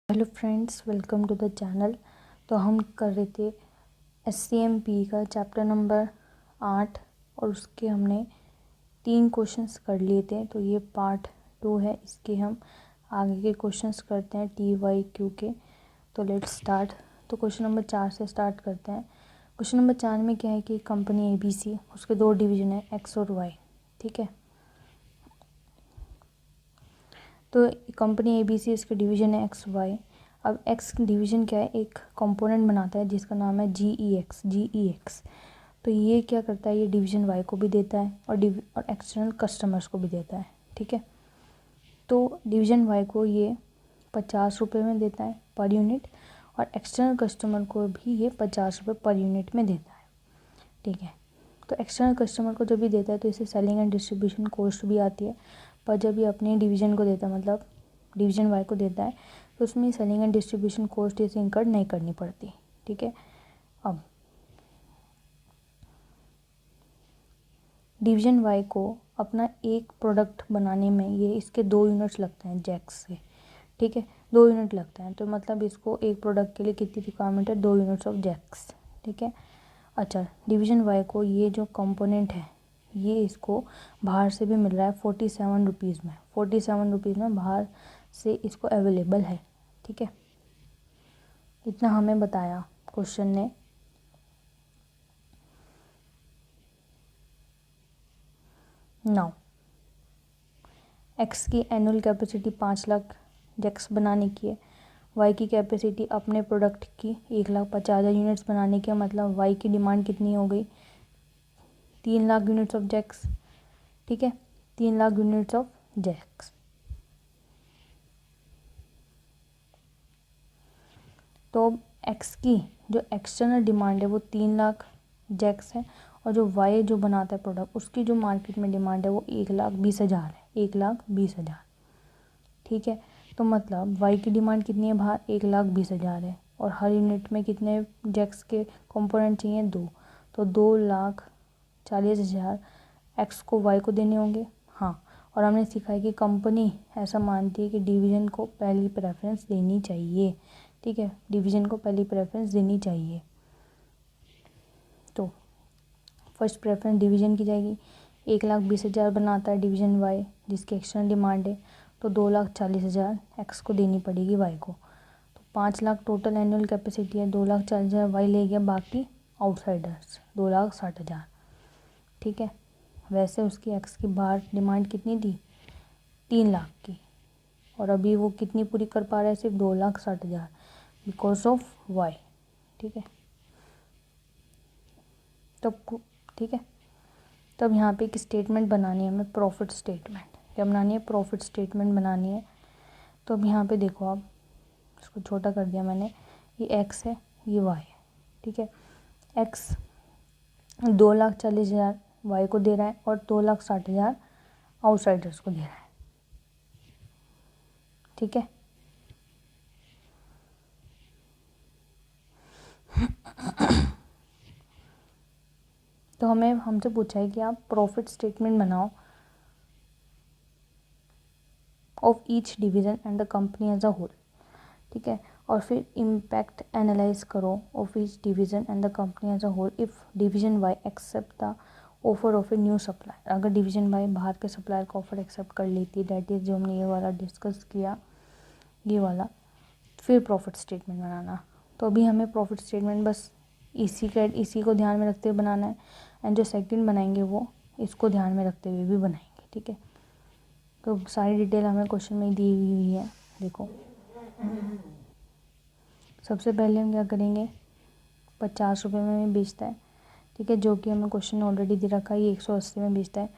Hello friends, welcome to the channel. तो हम कर रहे थे SCMP का चैप्टर नंबर 8 और उसके हमने 3 क्वेश्चंस कर लिए थे। तो ये पार्ट 2 है, इसके हम आगे के क्वेश्चंस करते हैं TYQ के। तो लेट्स स्टार्ट। तो क्वेश्चन नंबर 4 से स्टार्ट करते हैं। क्वेश्चन नंबर 4 में क्या है कि कंपनी ABC, उसके 2 डिवीज़न है X और Y। ठीक है, तो कंपनी ABC इसके डिवीज़न है XY। अब X डिवीज़न क्या है, एक कंपोनेंट बनाता है जिसका नाम है GEX। तो ये क्या करता है, ये डिवीज़न Y को भी देता है और एक्सटर्नल कस्टमर्स को भी देता है। ठीक है, तो डिवीज़न Y को ये 50 रुपये में देता है पर यूनिट और एक्सटर्नल कस्टमर को भी ये 50 रुपये पर यूनिट में देता है। ठीक है, तो एक्सटर्नल कस्टमर को जब भी देता है तो इसे सेलिंग एंड डिस्ट्रीब्यूशन कॉस्ट भी आती है, पर जब ये अपने डिवीज़न को देता है, मतलब डिवीज़न वाई को देता है, तो उसमें सेलिंग एंड डिस्ट्रीब्यूशन कॉस्ट इसे इंकर नहीं करनी पड़ती। ठीक है, अब डिवीज़न वाई को अपना एक प्रोडक्ट बनाने में ये इसके 2 यूनिट्स लगते हैं जैक्स से। ठीक है, 2 यूनिट लगते हैं, तो मतलब इसको एक प्रोडक्ट के लिए कितनी रिक्वायरमेंट है, 2 यूनिट्स ऑफ जैक्स। ठीक है, अच्छा, डिवीज़न वाई को ये जो कंपोनेंट है ये इसको बाहर से भी मिल रहा है 47 रुपीज़ में। 47 रुपीज़ में बाहर से इसको अवेलेबल है। ठीक है, इतना हमें बताया क्वेश्चन ने। नाउ एक्स की एनुअल कैपेसिटी 5 लाख जैक्स बनाने की है। वाई की कैपेसिटी अपने प्रोडक्ट की 1,50,000 यूनिट्स बनाने की है, मतलब वाई की डिमांड कितनी हो गई, 3 लाख यूनिट्स ऑफ जैक्स। ठीक है, 3 लाख यूनिट्स ऑफ जैक्स। तो एक्स की जो एक्सटर्नल डिमांड है वो 3 लाख जैक्स है और जो वाई जो बनाता है प्रोडक्ट उसकी जो मार्केट में डिमांड है वो 1,20,000 है, 1,20,000। ठीक है, तो मतलब वाई की डिमांड कितनी है बाहर, 1,20,000 है और हर यूनिट में कितने जैक्स के कंपोनेंट चाहिए, 2। तो 2,40,000 एक्स को वाई को देने होंगे। हाँ, और हमने सीखा है कि कंपनी ऐसा मानती है कि डिवीज़न को पहली प्रेफरेंस देनी चाहिए। ठीक है, डिवीज़न को पहली प्रेफरेंस देनी चाहिए। तो फर्स्ट प्रेफरेंस डिवीज़न की जाएगी। 1,20,000 बनाता है डिवीज़न वाई जिसकी एक्सटर्नल डिमांड है, तो 2,40,000 एक्स को देनी पड़ेगी वाई को। तो 5 लाख टोटल एनुअल कैपेसिटी है, 2,40,000 वाई ले गया, बाकी आउटसाइडर्स 2,60,000। ठीक है, वैसे उसकी एक्स की बाहर डिमांड कितनी थी, 3 लाख की, और अभी वो कितनी पूरी कर पा रहा है, सिर्फ 2,60,000 बिकॉज ऑफ वाई। ठीक है, तब ठीक है, तब यहाँ पे एक स्टेटमेंट बनानी है हमें, प्रॉफिट स्टेटमेंट। क्या बनानी है, प्रॉफिट स्टेटमेंट बनानी है। तो अब यहाँ पे देखो, आप इसको छोटा कर दिया मैंने, ये एक्स है, ये वाई है। ठीक है, एक्स 2,40,000 वाई को दे रहा है और 2,60,000 आउटसाइडर्स को दे रहा है। ठीक है, तो हमें हमसे पूछा है कि आप प्रॉफिट स्टेटमेंट बनाओ of each division and the company as a whole. ठीक है, और फिर इम्पैक्ट एनालाइज करो of each division and the company as a whole if division y accept the offer of a new supplier. अगर division y बाहर के supplier का offer accept कर लेती है, दैट इज़ जो हमने ये वाला डिस्कस किया, ये वाला, फिर प्रॉफिट स्टेटमेंट बनाना। तो अभी हमें प्रॉफिट स्टेटमेंट बस इसी को ध्यान में रखते हुए बनाना है, एंड जो सेकंड बनाएंगे वो इसको ध्यान में रखते हुए भी बनाएंगे। ठीक है, तो सारी डिटेल हमें क्वेश्चन में दी हुई है। देखो, सबसे पहले हम क्या करेंगे, 50 रुपये में बेचता है। ठीक है, जो कि हमें क्वेश्चन ऑलरेडी दे रखा है, ये 180 में बेचता है।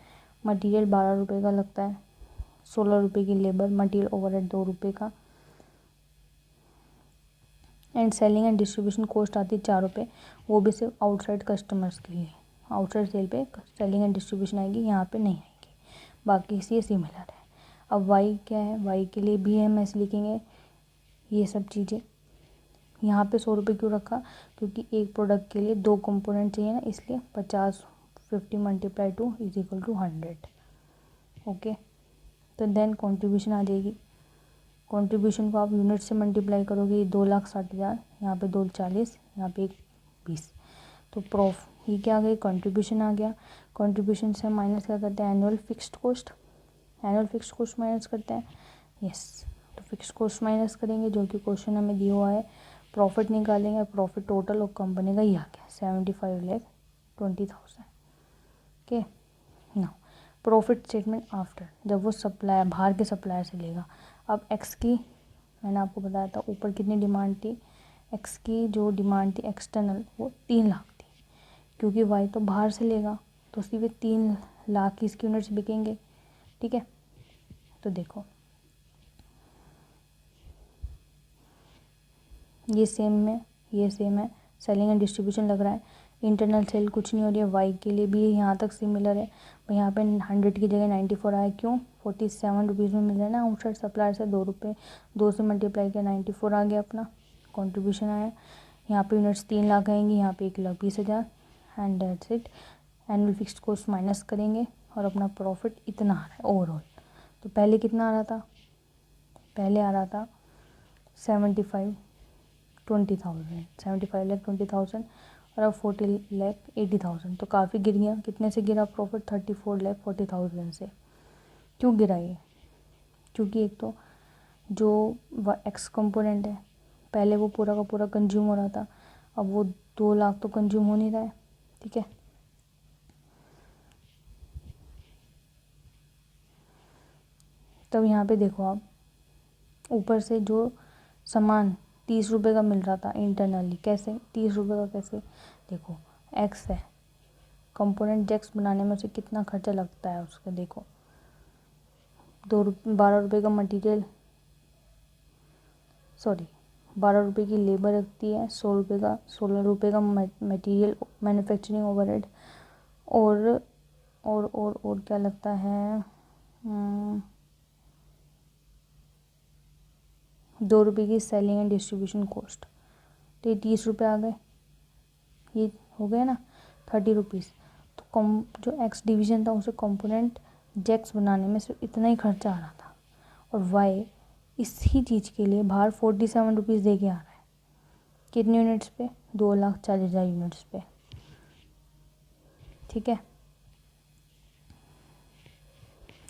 मटेरियल 12 रुपये का लगता है, 16 रुपये की लेबर, मटेरियल ओवरहेड 2 रुपये का, and selling and distribution cost आती है 4 रुपये, वो भी सिर्फ आउटसाइड कस्टमर्स के लिए। आउटसाइड सेल पे सेलिंग एंड डिस्ट्रीब्यूशन आएगी, यहाँ पे नहीं आएगी, बाकी इसी सिमिलर है। अब वाई क्या है, वाई के लिए भी हम ऐसे लिखेंगे ये सब चीज़ें। यहाँ पे 100 रुपये क्यों रखा, क्योंकि एक प्रोडक्ट के लिए 2 कंपोनेंट चाहिए ना, इसलिए 50 50 multiply 2 is equal to 100। Okay, तो देन कॉन्ट्रीब्यूशन आ जाएगी। कंट्रीब्यूशन को आप यूनिट से मल्टीप्लाई करोगे, 2,60,000, यहाँ पे 2,40,000, यहाँ पे 20। तो ये क्या आ गई, कंट्रीब्यूशन आ गया। कंट्रीब्यूशन से माइनस क्या करते हैं, एनुअल फिक्स्ड कॉस्ट माइनस करते हैं। यस, तो फिक्स्ड कॉस्ट माइनस करेंगे, जो कि क्वेश्चन हमें दिया हुआ है। प्रॉफिट निकालेंगे, प्रॉफिट टोटल ऑफ कंपनी का ये आ गया 75,20,000। ओके, ना प्रॉफिट स्टेटमेंट आफ्टर, जब वो सप्लायर बाहर के सप्लायर से लेगा। अब एक्स की मैंने आपको बताया था ऊपर कितनी डिमांड थी, एक्स की जो डिमांड थी एक्सटर्नल वो 3 लाख थी, क्योंकि वाई तो बाहर से लेगा तो सिर्फ 3 लाख की इसकी यूनिट्स बिकेंगे। ठीक है, तो देखो ये सेम है, सेलिंग एंड डिस्ट्रीब्यूशन लग रहा है। इंटरनल सेल कुछ नहीं हो रही है, वाई के लिए भी यहाँ तक सिमिलर है। यहाँ पे 100 की जगह 94 आया, क्यों, 47 रुपीज़ में मिल रहा है ना आउटसाइड सप्लायर से, 2 रुपये, 2 से मल्टीप्लाई किया 94 आ गया अपना कंट्रीब्यूशन आया। यहाँ पे यूनिट्स 3 लाख आएंगी, यहाँ पे 1,20,000 and that's it. Annual fixed cost minus करेंगे और अपना प्रॉफिट इतना आ रहा है ओवरऑल। तो पहले कितना आ रहा था, पहले आ रहा था 75,20,000 और अब 40,80,000, तो काफ़ी गिर गया। कितने से गिरा प्रॉफिट, 34,40,000 से। क्यों गिरा ये, क्योंकि एक तो जो एक्स कंपोनेंट है पहले वो पूरा का पूरा कंज्यूम हो रहा था, अब वो 2 लाख तो कंज्यूम हो नहीं रहा है। ठीक है, तब यहाँ पे देखो आप, ऊपर से जो सामान 30 रुपये का मिल रहा था इंटरनली, कैसे 30 रुपये का, कैसे देखो एक्स है, कंपोनेंट जेक्स बनाने में उसे कितना खर्चा लगता है उसका, देखो 12 रुपये का मटेरियल, 12 रुपये की लेबर लगती है, 16 रुपये का मटेरियल मैन्युफैक्चरिंग ओवरहेड, और क्या लगता है, 2 रुपये की सेलिंग एंड डिस्ट्रीब्यूशन कॉस्ट। तो ये 30 रुपये आ गए, ये हो गया ना 30 रुपीज़। तो जो एक्स डिवीज़न था उसे कंपोनेंट जेक्स बनाने में सिर्फ इतना ही खर्चा आ रहा था, और वाई इसी चीज़ के लिए बाहर 47 रुपीज़ दे के आ रहा है। कितने यूनिट्स पे, 2,40,000 यूनिट्स पे। ठीक है,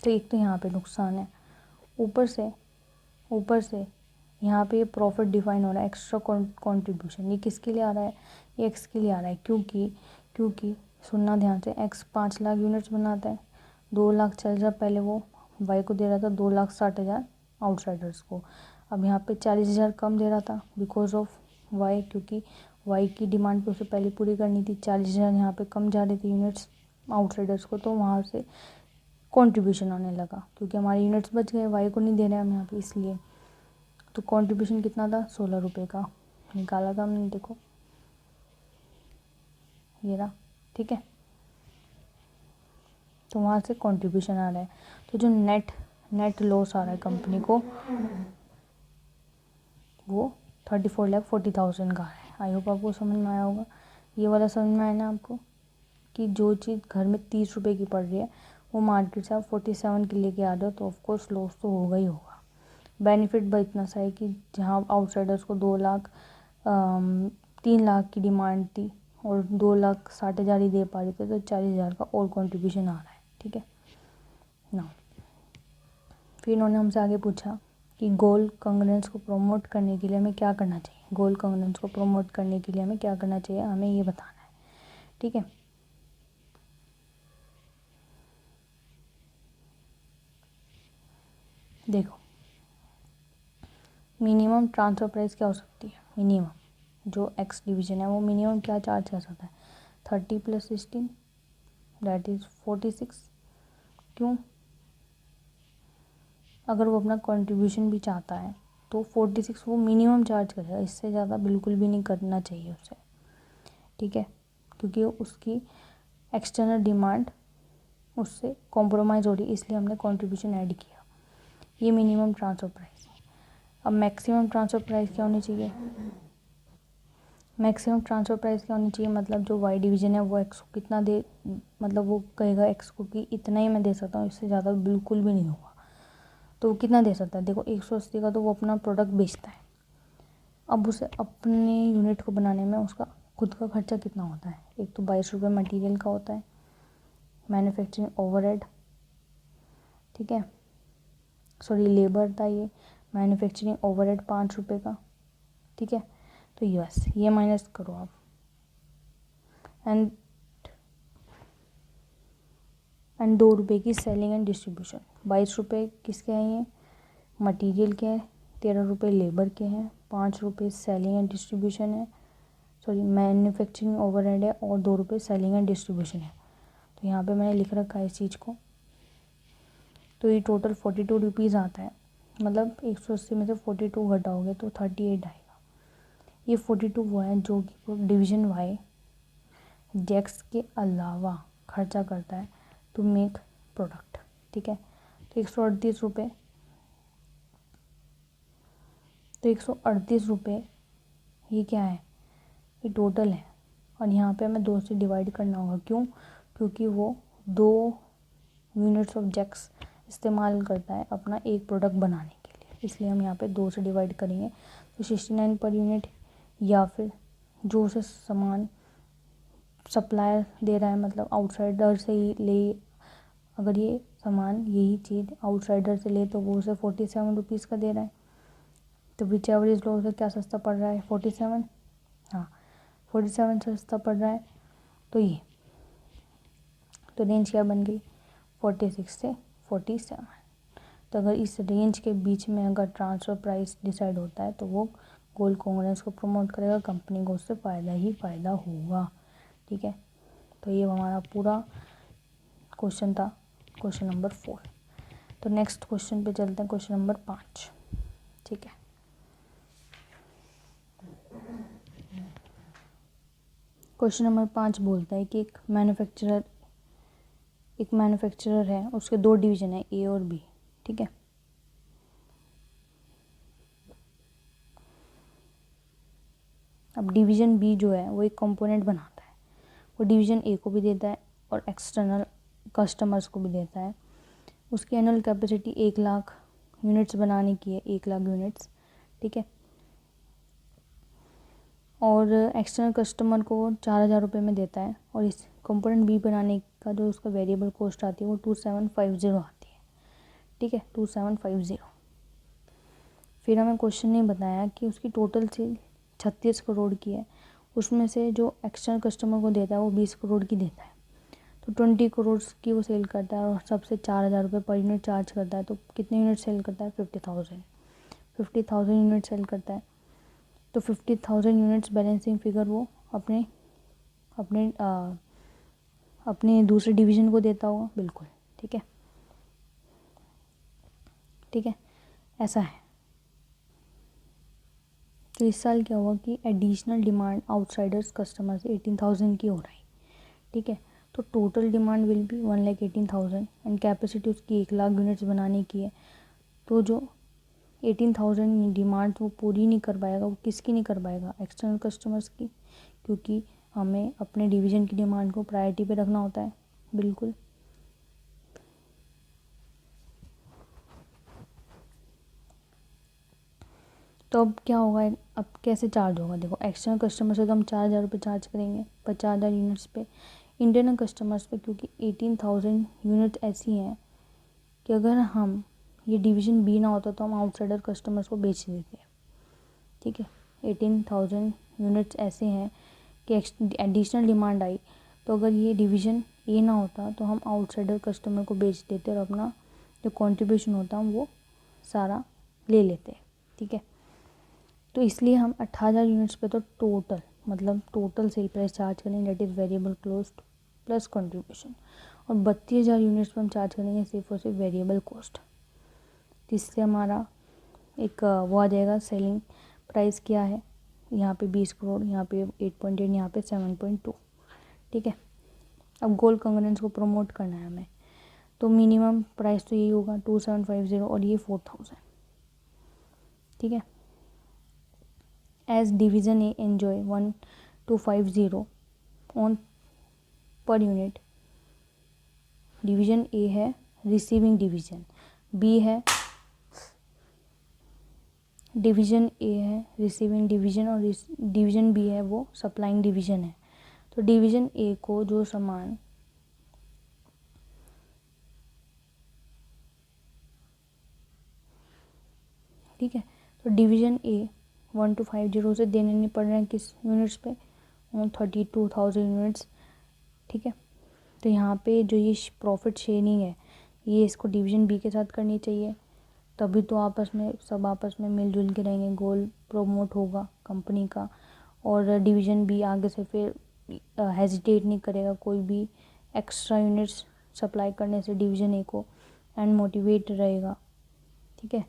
तो एक तो यहाँ पे नुकसान है, ऊपर से यहाँ पे ये प्रॉफिट डिफाइन हो रहा है, एक्स्ट्रा कंट्रीब्यूशन। ये किसके लिए आ रहा है, ये एक्स के लिए आ रहा है, क्योंकि सुनना ध्यान से, एक्स 5 लाख यूनिट्स बनाता है, 2 लाख चल रहा, पहले वो वाई को दे रहा था 2,60,000 आउटसाइडर्स को। अब यहाँ पे 40,000 कम दे रहा था बिकॉज ऑफ वाई, क्योंकि वाई की डिमांड पे उसे पहले पूरी करनी थी। 40,000 यहाँ पे कम जा रही थी यूनिट्स आउटसाइडर्स को, तो वहाँ से कंट्रीब्यूशन आने लगा, क्योंकि हमारे यूनिट्स बच गए, वाई को नहीं दे रहे हम यहाँ पे, इसलिए। तो कंट्रीब्यूशन कितना था, 16 रुपये का निकाला था हमने, देखो ये रहा। ठीक है, तो वहाँ से कंट्रीब्यूशन आ रहा है। तो जो नेट लॉस आ रहा है कंपनी को, वो 34,40,000 का है। आई होप आपको समझ में आया होगा, ये वाला समझ में आया ना आपको, कि जो चीज़ घर में 30 रुपये की पड़ रही है वो मार्केट से आप 47 की लेके आ रहे हो, तो ऑफकोर्स लॉस तो होगा ही होगा। बेनिफिट बस इतना सा है कि जहाँ आउटसाइडर्स को 3 लाख की डिमांड थी और 2,60,000 ही दे पा रहे थे, तो 40,000 का और कंट्रीब्यूशन आ रहा है। ठीक है ना, फिर इन्होंने हमसे आगे पूछा कि गोल कंग्रेंस को प्रमोट करने के लिए हमें क्या करना चाहिए, गोल कंग्रेंस को प्रमोट करने के लिए हमें क्या करना चाहिए, हमें ये बताना है। ठीक है, देखो मिनिमम ट्रांसफ़र प्राइस क्या हो सकती है, मिनिमम जो एक्स डिवीज़न है वो मिनिमम क्या चार्ज कर सकता है, 30 + 16 दैट इज़ 46। क्यों, अगर वो अपना कंट्रीब्यूशन भी चाहता है तो 46 वो मिनिमम चार्ज करेगा, इससे ज़्यादा बिल्कुल भी नहीं करना चाहिए उसे। ठीक है, क्योंकि उसकी एक्सटर्नल डिमांड उससे कॉम्प्रोमाइज़ हो रही है, इसलिए हमने कंट्रीब्यूशन ऐड किया। ये मिनिमम ट्रांसफ़र प्राइस है। अब मैक्सिमम ट्रांसफ़र प्राइस क्या होनी चाहिए, मैक्सिमम ट्रांसफ़र प्राइस क्या होनी चाहिए, मतलब जो वाई डिवीज़न है वो एक्स को कितना दे, मतलब वो कहेगा एक्स को कि इतना ही मैं दे सकता हूँ, इससे ज़्यादा बिल्कुल भी नहीं होगा। तो वो कितना दे सकता है? देखो 180 का तो वो अपना प्रोडक्ट बेचता है, अब उसे अपने यूनिट को बनाने में उसका खुद का खर्चा कितना होता है? एक तो 22 रुपये मटीरियल का होता है, मैन्युफैक्चरिंग ओवरहेड, ठीक है, सॉरी लेबर था ये, मैन्युफैक्चरिंग ओवरहेड 5 रुपये का, ठीक है। तो यस, ये माइनस करो आप, एंड 2 रुपये की सेलिंग एंड डिस्ट्रीब्यूशन। 22 रुपये किसके हैं? ये मटेरियल के हैं, 13 रुपये लेबर के हैं, 5 रुपये सेलिंग एंड डिस्ट्रीब्यूशन है, सॉरी मैन्युफैक्चरिंग ओवरहेड है, और 2 रुपये सेलिंग एंड डिस्ट्रीब्यूशन है। तो यहाँ पे मैंने लिख रखा है इस चीज़ को। तो ये टोटल 42 रुपीज़ आता है, मतलब 180 में से 42 घटाओगे तो 38 आएगा। ये 42 वो है जो कि डिवीज़न वाई जैक्स के अलावा खर्चा करता है टू मेक प्रोडक्ट, ठीक है। तो 138 रुपये, तो 138 रुपये ये क्या है? ये टोटल है, और यहाँ पे हमें 2 से डिवाइड करना होगा। क्यों? क्योंकि वो 2 यूनिट्स ऑफ जैक्स इस्तेमाल करता है अपना एक प्रोडक्ट बनाने के लिए, इसलिए हम यहाँ पे 2 से डिवाइड करेंगे। तो 69 पर यूनिट, या फिर जो उसे सामान सप्लायर दे रहा है, मतलब आउटसाइडर से ही ले, अगर ये सामान यही चीज़ आउटसाइडर से ले तो वो उसे 47 रुपीज़ का दे रहा है। तो विच एवर इज लो, उसे क्या सस्ता पड़ रहा है? 47, हाँ 47 सस्ता पड़ रहा है। तो ये तो रेंज क्या बन गई? 46 से 47। तो अगर इस रेंज के बीच में अगर ट्रांसफ़र प्राइस डिसाइड होता है तो वो गोल्ड कॉन्ग्रेंस को प्रमोट करेगा, कंपनी को उससे फ़ायदा ही फ़ायदा होगा, ठीक है। तो ये हमारा पूरा क्वेश्चन था, क्वेश्चन नंबर 4। तो नेक्स्ट क्वेश्चन पे चलते हैं, क्वेश्चन नंबर 5, ठीक है। क्वेश्चन नंबर 5 बोलता है कि एक मैन्युफैक्चरर है, उसके 2 डिवीज़न है, ए और बी, ठीक है। अब डिवीज़न बी जो है वो एक कंपोनेंट बनाता है, वो डिवीज़न ए को भी देता है और एक्सटर्नल कस्टमर्स को भी देता है। उसकी एनुअल कैपेसिटी 1 लाख यूनिट्स बनाने की है, 1 लाख यूनिट्स, ठीक है। और एक्सटर्नल कस्टमर को 4,000 रुपये में देता है, और इस कंपोनेंट बी बनाने का जो उसका वेरिएबल कॉस्ट आती है वो 2750 आती है, ठीक है, 2750। फिर हमें क्वेश्चन ने बताया कि उसकी टोटल सेल 36 करोड़ की है, उसमें से जो एक्सटर्नल कस्टमर को देता है वो 20 करोड़ की देता है, तो 20 करोड़ की वो सेल करता है, और सबसे 4,000 रुपये पर यूनिट चार्ज करता है। तो कितने यूनिट सेल करता है? 50,000 यूनिट सेल करता है। तो 50,000 यूनिट्स बैलेंसिंग फिगर वो अपने अपने अपने दूसरे डिवीज़न को देता होगा, बिल्कुल, ठीक है, ठीक है, ऐसा है। तो इस साल क्या हुआ कि एडिशनल डिमांड आउटसाइडर्स कस्टमर से 18,000 की हो रही, ठीक है। तो total demand will be 1,18,000 and capacity उसकी 1 लाख यूनिट्स बनाने की है। तो जो 18,000 डिमांड वो पूरी नहीं कर पाएगा, वो किसकी नहीं कर पाएगा? एक्सटर्नल कस्टमर्स की, क्योंकि हमें अपने डिवीज़न की डिमांड को प्रायोरिटी पे रखना होता है, बिल्कुल। तो अब क्या होगा, अब कैसे चार्ज होगा? देखो एक्सटर्नल कस्टमर से तो हम 4,000 रुपये चार्ज करेंगे 50,000 यूनिट्स पे, इंटरनल कस्टमर्स पे क्योंकि 18,000 यूनिट ऐसी हैं कि अगर हम ये डिवीज़न बी ना होता तो हम आउटसाइडर कस्टमर्स को बेच देते हैं, ठीक है। 18,000 यूनिट्स ऐसे हैं कि एडिशनल डिमांड आई, तो अगर ये डिवीज़न ए ना होता तो हम आउटसाइडर कस्टमर को बेच देते और अपना जो कॉन्ट्रीब्यूशन होता हम वो सारा ले लेते, ठीक है। तो इसलिए हम 18,000 यूनिट्स पे तो टोटल मतलब टोटल सेल प्राइस चार्ज करेंगे, that is variable cost plus contribution, और 32,000 यूनिट्स पे हम चार्ज करेंगे सिर्फ और सिर्फ वेरिएबल कॉस्ट। तो इससे हमारा एक वो आ जाएगा, सेलिंग प्राइस क्या है, यहाँ पे 20 करोड़, यहाँ पे 8.8, यहाँ पे 7.2, ठीक है। अब गोल्ड कॉन्ग्रेंस को प्रमोट करना है हमें, तो मिनिमम प्राइस तो यही होगा 2750 और ये 4,000, ठीक है। As division A enjoy 1,250 on per unit. Division A है रिसीविंग डिवीज़न, बी है डिवीज़न ए है रिसीविंग डिवीज़न और डिवीज़न बी है वो सप्लाइंग डिवीज़न है। तो डिवीज़न ए को जो सामान ठीक है, तो डिवीज़न ए 1250 से देने नहीं पड़ रहे हैं किस यूनिट्स पे, 32,000 यूनिट्स। ठीक है, तो यहाँ पे जो ये प्रॉफिट शेयरिंग है ये इसको डिवीज़न बी के साथ करनी चाहिए, तभी तो आपस में सब आपस में मिलजुल के रहेंगे, गोल प्रमोट होगा कंपनी का। और डिवीज़न बी आगे से फिर हेजिटेट नहीं करेगा कोई भी एक्स्ट्रा यूनिट्स सप्लाई करने से डिवीज़न ए को, एंड मोटिवेट रहेगा। ठीक है,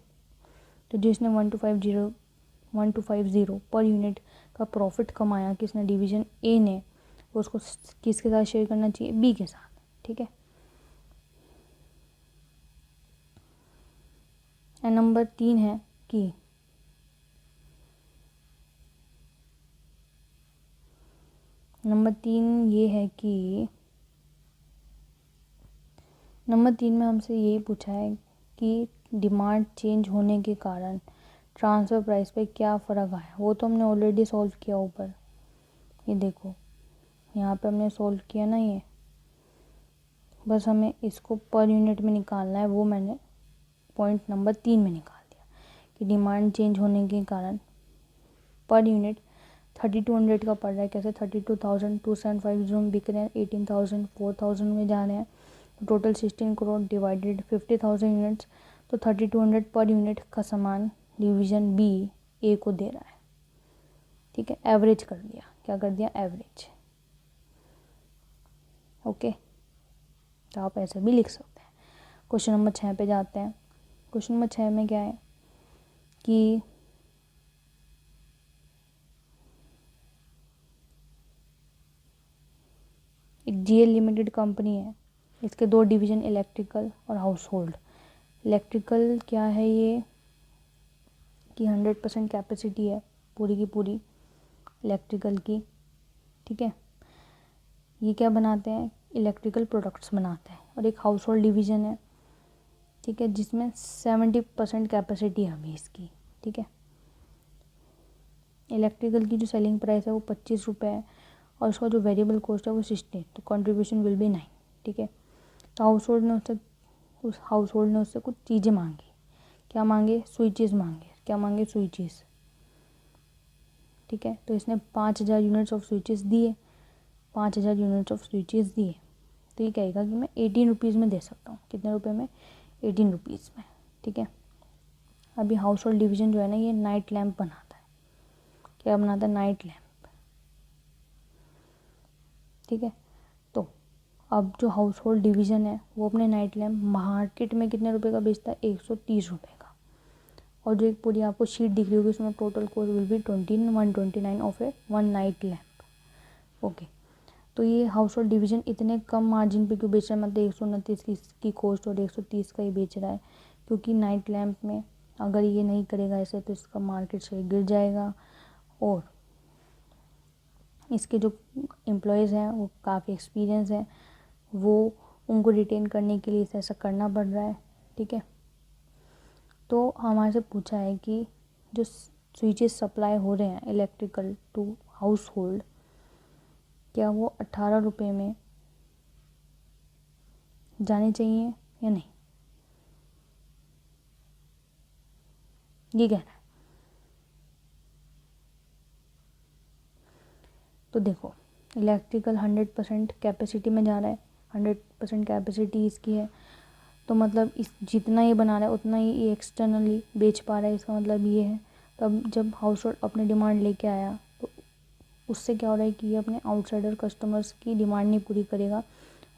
तो जिसने 1250 पर यूनिट का प्रॉफिट कमाया किसने, डिवीज़न ए ने, वो उसको किसके साथ शेयर करना चाहिए, बी के साथ। ठीक है, एंड नंबर 3 है कि नंबर 3 ये है कि नंबर 3 में हमसे यही पूछा है कि डिमांड चेंज होने के कारण ट्रांसफ़र प्राइस पे क्या फ़र्क आया। वो तो हमने ऑलरेडी सॉल्व किया ऊपर, ये देखो यहाँ पे हमने सॉल्व किया ना, ये बस हमें इसको पर यूनिट में निकालना है। वो मैंने पॉइंट नंबर 3 में निकाल दिया कि डिमांड चेंज होने के कारण पर यूनिट 3200 का पड़ रहा है। कैसे, 32,275 में बिक रहे हैं, 18,000 4,000 में जा रहे हैं, टोटल 16 करोड़ डिवाइडेड 50,000 यूनिट्स, तो 3200 पर यूनिट का सामान डिवीज़न बी ए को दे रहा है। ठीक है, एवरेज कर दिया, क्या कर दिया, एवरेज। ओके, तो आप ऐसे भी लिख सकते हैं। क्वेश्चन नंबर 6 पे जाते हैं। क्वेश्चन नंबर 6 में क्या है कि एक जीएल लिमिटेड कंपनी है, इसके 2 डिवीज़न इलेक्ट्रिकल और हाउस होल्ड। इलेक्ट्रिकल क्या है ये कि 100% कैपेसिटी है पूरी की पूरी इलेक्ट्रिकल की। ठीक है, ये क्या बनाते हैं, इलेक्ट्रिकल प्रोडक्ट्स बनाते हैं। और एक हाउस होल्ड डिवीज़न है, ठीक है, जिसमें 70% कैपेसिटी है अभी इसकी। ठीक है, इलेक्ट्रिकल की जो सेलिंग प्राइस है वो 25 रुपये है, और उसका जो वेरिएबल कॉस्ट है वो 60, तो कंट्रीब्यूशन विल बी 9। ठीक है, तो हाउस होल्ड ने उससे कुछ चीज़ें मांगी। क्या मांगे, स्विचेस मांगे। क्या मांगे, स्विचेस। ठीक है, तो इसने 5,000 यूनिट्स ऑफ स्विचेस दिए, 5,000 यूनिट्स ऑफ स्विचेस दिए। तो ये कहेगा कि मैं 18 रुपीज़ में दे सकता हूँ। कितने रुपए में, 18 रुपीज़ में। ठीक है, अभी हाउस होल्ड डिवीज़न जो है ना, ये नाइट लैम्प बनाता है। क्या बनाता है, नाइट लैम्प। ठीक है, तो अब जो हाउस होल्ड डिवीज़न है वो अपने नाइट लैम्प मार्केट में कितने रुपए का बेचता है, 130 रुपये का। और जो एक पूरी आपको शीट दिख रही होगी उसमें total cost will be 129 of A 1 night lamp. Okay, तो ये हाउस होल्ड डिवीज़न इतने कम मार्जिन पे क्यों बेच रहा है, मतलब 129 की कॉस्ट और 130 का ही बेच रहा है, क्योंकि नाइट लैम्प में अगर ये नहीं करेगा ऐसे तो इसका मार्केट शेयर गिर जाएगा, और इसके जो एम्प्लॉयज़ हैं वो काफ़ी एक्सपीरियंस हैं, वो उनको रिटेन करने के लिए इसे ऐसा करना पड़ रहा है। ठीक है, तो हमारे से पूछा है कि जो स्विचेस सप्लाई हो रहे हैं इलेक्ट्रिकल टू हाउस होल्ड, क्या वो 18 रुपये में जाने चाहिए या नहीं, ये कहना है। तो देखो, इलेक्ट्रिकल 100% कैपेसिटी में जा रहा है, 100% कैपेसिटी इसकी है, तो मतलब इस जितना ये बना रहा है उतना ही ये एक्सटर्नली बेच पा रहा है, इसका मतलब ये है। तब जब हाउस होल्ड अपने डिमांड लेके आया तो उससे क्या हो रहा है कि ये अपने आउटसाइडर कस्टमर्स की डिमांड नहीं पूरी करेगा,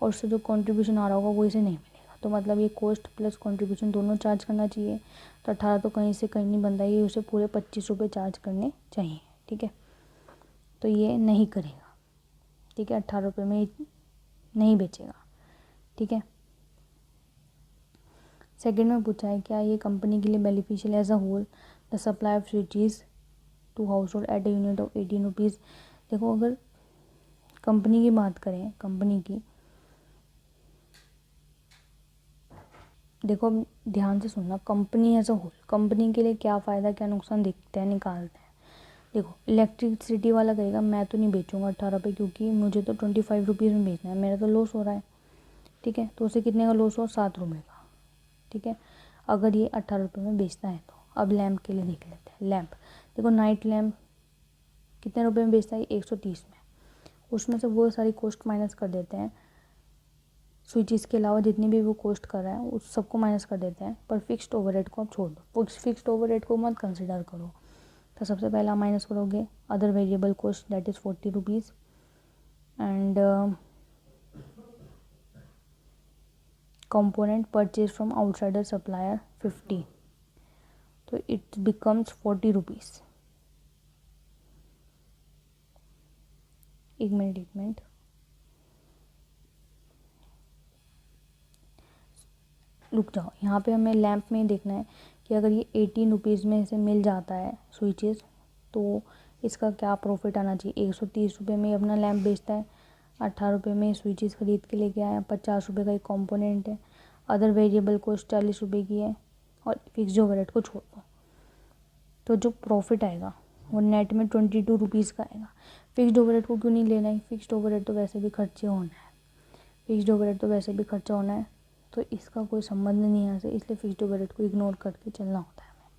और उससे जो कंट्रीब्यूशन आ रहा होगा वो इसे नहीं मिलेगा। तो मतलब ये कॉस्ट प्लस कंट्रीब्यूशन दोनों चार्ज करना चाहिए। तो 18 तो कहीं से कहीं नहीं बनता, ये उसे पूरे 25 रुपये चार्ज करने चाहिए। ठीक है, तो ये नहीं करेगा। ठीक है, 18 रुपये में नहीं बेचेगा। ठीक है, सेकंड में पूछा है क्या ये कंपनी के लिए beneficial as a whole the supply of switches to household at a unit of 18 rupees. देखो, अगर कंपनी की बात करें, कंपनी की देखो ध्यान से सुनना, company as a whole, company के लिए क्या फ़ायदा क्या नुकसान देखते हैं, निकालते हैं। देखो इलेक्ट्रिसिटी वाला कहेगा मैं तो नहीं बेचूंगा 18 पे, क्योंकि मुझे तो 25 रुपीज़ में बेचना है, मेरा तो लॉस हो रहा है। ठीक है, तो उसे कितने का लॉस हो, 7 रुपये का। ठीक है, अगर ये 18 रुपये में बेचता है तो अब लैंप के लिए देख लेते हैं। लैंप देखो, नाइट लैंप कितने रुपए में बेचता है, 130 में। उसमें से वो सारी कॉस्ट माइनस कर देते हैं, स्विचेस के अलावा जितनी भी वो कॉस्ट कर रहा है उस सबको माइनस कर देते हैं, पर फिक्स्ड ओवरहेड को आप छोड़ दो, फिक्स्ड ओवरहेड को मत कंसिडर करो। तो सबसे पहला माइनस करोगे other variable cost, that is 40 rupees, and component purchased from outsider supplier 50, तो it becomes 40 rupees। एक मिनट रुक जाओ, यहाँ पे हमें लैंप में देखना है कि अगर ये 18 रुपीज़ में से मिल जाता है स्विचेस, तो इसका क्या प्रॉफिट आना चाहिए। 130 रुपये में अपना लैंप बेचता है, 18 रुपये में स्विचेस खरीद के लेके आया, 50 रुपये का एक कॉम्पोनेंट है, अदर वेरिएबल कॉस्ट 40 रुपये की है, और फिक्स्ड ओवरहेड को छोड़ दो, तो जो प्रॉफिट आएगा वो नेट में 22 रुपीज़ का आएगा। फिक्स्ड ओवरहेड को क्यों नहीं लेना है, फिक्स्ड ओवरहेड तो वैसे भी खर्चे होना है, फिक्स्ड ओवरहेड तो वैसे भी खर्चा होना है, तो इसका कोई संबंध नहीं है यहाँ से, इसलिए फिक्स्ड ओवरहेड को इग्नोर करके चलना होता है हमें।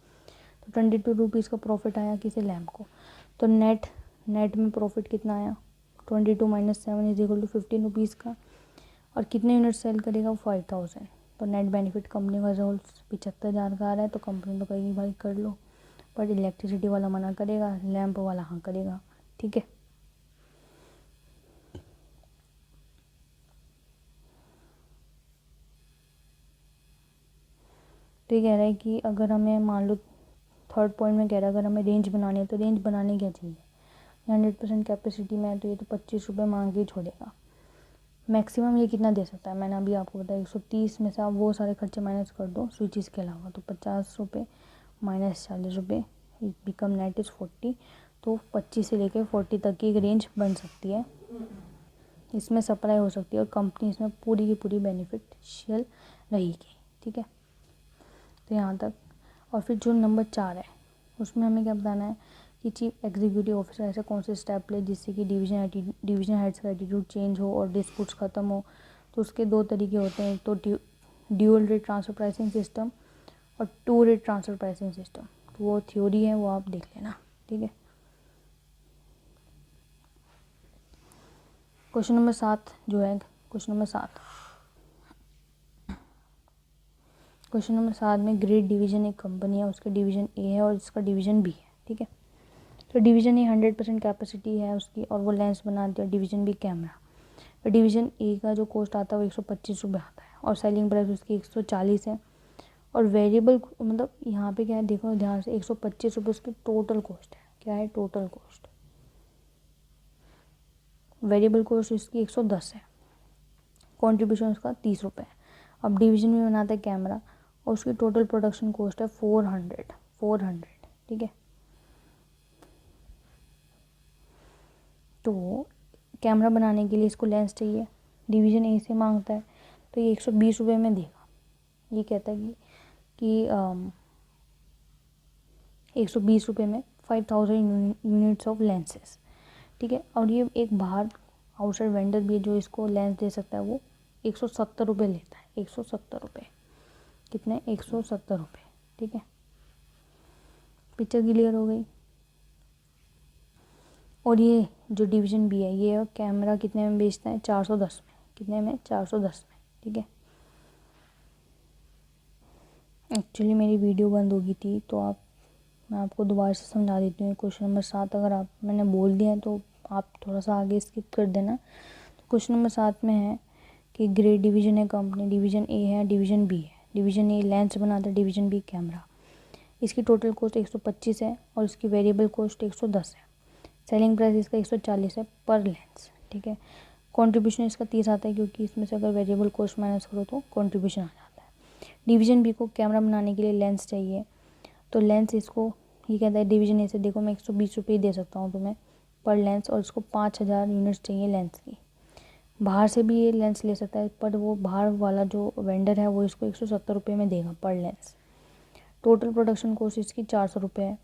तो 22 रुपीज़ का प्रॉफिट आया किसी लैम्प को, तो नेट में प्रॉफिट कितना आया, 22 minus 7 is equal to 15 rupees का, और कितने यूनिट सेल करेगा, 5000। तो नेट बेनिफिट कंपनी का जो 75,000 का आ रहा है, तो कंपनी तो कहेगी भाई कर लो, पर इलेक्ट्रिसिटी वाला मना करेगा, लैंप वाला हाँ करेगा। ठीक है, तो ये कह रहा है कि अगर हमें मान लो थर्ड पॉइंट में कह रहा है अगर हमें रेंज बनानी है, तो रेंज बनाने क्या चाहिए, 100% कैपेसिटी में है तो ये तो 25 रुपये मांग के ही छोड़ेगा। मैक्सिमम ये कितना दे सकता है, मैंने अभी आपको बताया 130 में से आप वो सारे खर्चे माइनस कर दो स्विचेस के अलावा, तो 50 रुपये माइनस 40 रुपये, बिकम नेट इज़ 40। तो 25 से लेकर 40 तक की एक रेंज बन सकती है, इसमें सप्लाई हो सकती है, और कंपनी इसमें पूरी की पूरी बेनिफिशियल रहेगी। ठीक है, तो यहाँ तक। और फिर जो नंबर 4 है उसमें हमें क्या बताना है कि चीफ एग्जीक्यूटिव ऑफिसर ऐसे कौन से स्टेप ले जिससे कि डिवीजन हेड्स का एटीट्यूड चेंज हो और डिस्प्यूट्स ख़त्म हो। तो उसके दो तरीके होते हैं, एक तो dual rate transfer pricing system और 2 रेट ट्रांसफ़र प्राइसिंग सिस्टम। तो वो थ्योरी है, वो आप देख लेना। ठीक है, क्वेश्चन नंबर 7 जो है, क्वेश्चन नंबर 7 में ग्रेड डिवीज़न एक कंपनी है, उसके डिवीज़न ए है और इसका डिवीज़न बी है। ठीक है, तो डिवीज़न ए 100% कैपेसिटी है उसकी और वो लेंस बनाती है, डिवीज़न बी कैमरा। तो डिवीज़न ए का जो कॉस्ट आता है वो 125 रुपये आता है और सेलिंग प्राइस उसकी 140 है, और वेरिएबल मतलब यहाँ पे क्या है देखो ध्यान से, 125 रुपये उसकी टोटल कॉस्ट है। क्या है टोटल कॉस्ट, वेरिएबल कॉस्ट इसकी 110 है, कॉन्ट्रीब्यूशन उसका 30 रुपये है। अब डिवीज़न में बनाता है कैमरा और उसकी टोटल प्रोडक्शन कॉस्ट है 400। ठीक है, तो कैमरा बनाने के लिए इसको लेंस चाहिए, डिवीज़न ए से मांगता है, तो ये 120 रुपये में देगा। ये कहता है कि 120 रुपये में 5000 यूनिट्स ऑफ लेंसेज। ठीक है, और ये एक बाहर आउटसाइड वेंडर भी है जो इसको लेंस दे सकता है, वो 170 रुपये लेता है। 170 रुपये, कितने, 170 रुपये। ठीक है, पिक्चर क्लियर हो गई। और ये जो डिवीज़न बी है ये कैमरा कितने में बेचता है, 410 में। कितने में, 410 में। ठीक है, एक्चुअली मेरी वीडियो बंद हो गई थी, तो मैं आपको दोबारा से समझा देती हूँ। क्वेश्चन नंबर 7 अगर मैंने बोल दिया है तो आप थोड़ा सा आगे स्किप कर देना। तो क्वेश्चन नंबर 7 में है कि ग्रेड डिवीज़न है कंपनी, डिवीज़न ए है, डिवीज़न बी है। डिवीज़न ए लेंस बनाता है, डिवीज़न बी कैमरा। इसकी टोटल कॉस्ट 125 है और इसकी वेरिएबल कॉस्ट 110 है। सेलिंग प्राइस इसका 140 है पर लेंस। ठीक है, कंट्रीब्यूशन इसका 30 आता है क्योंकि इसमें से अगर वेरिएबल कॉस्ट माइनस करो तो कंट्रीब्यूशन आ जाता है। डिवीज़न बी को कैमरा बनाने के लिए लेंस चाहिए, तो लेंस इसको ये कहता है डिवीज़न ए से देखो मैं 120 रुपये दे सकता हूँ तुम्हें पर लेंस, और इसको 5000 यूनिट्स चाहिए लेंस की। बाहर से भी ये लेंस ले सकता है, पर वो बाहर वाला जो वेंडर है वो इसको 170 रुपये में देगा पर लेंस। टोटल प्रोडक्शन कॉस्ट इसकी 400 रुपये है,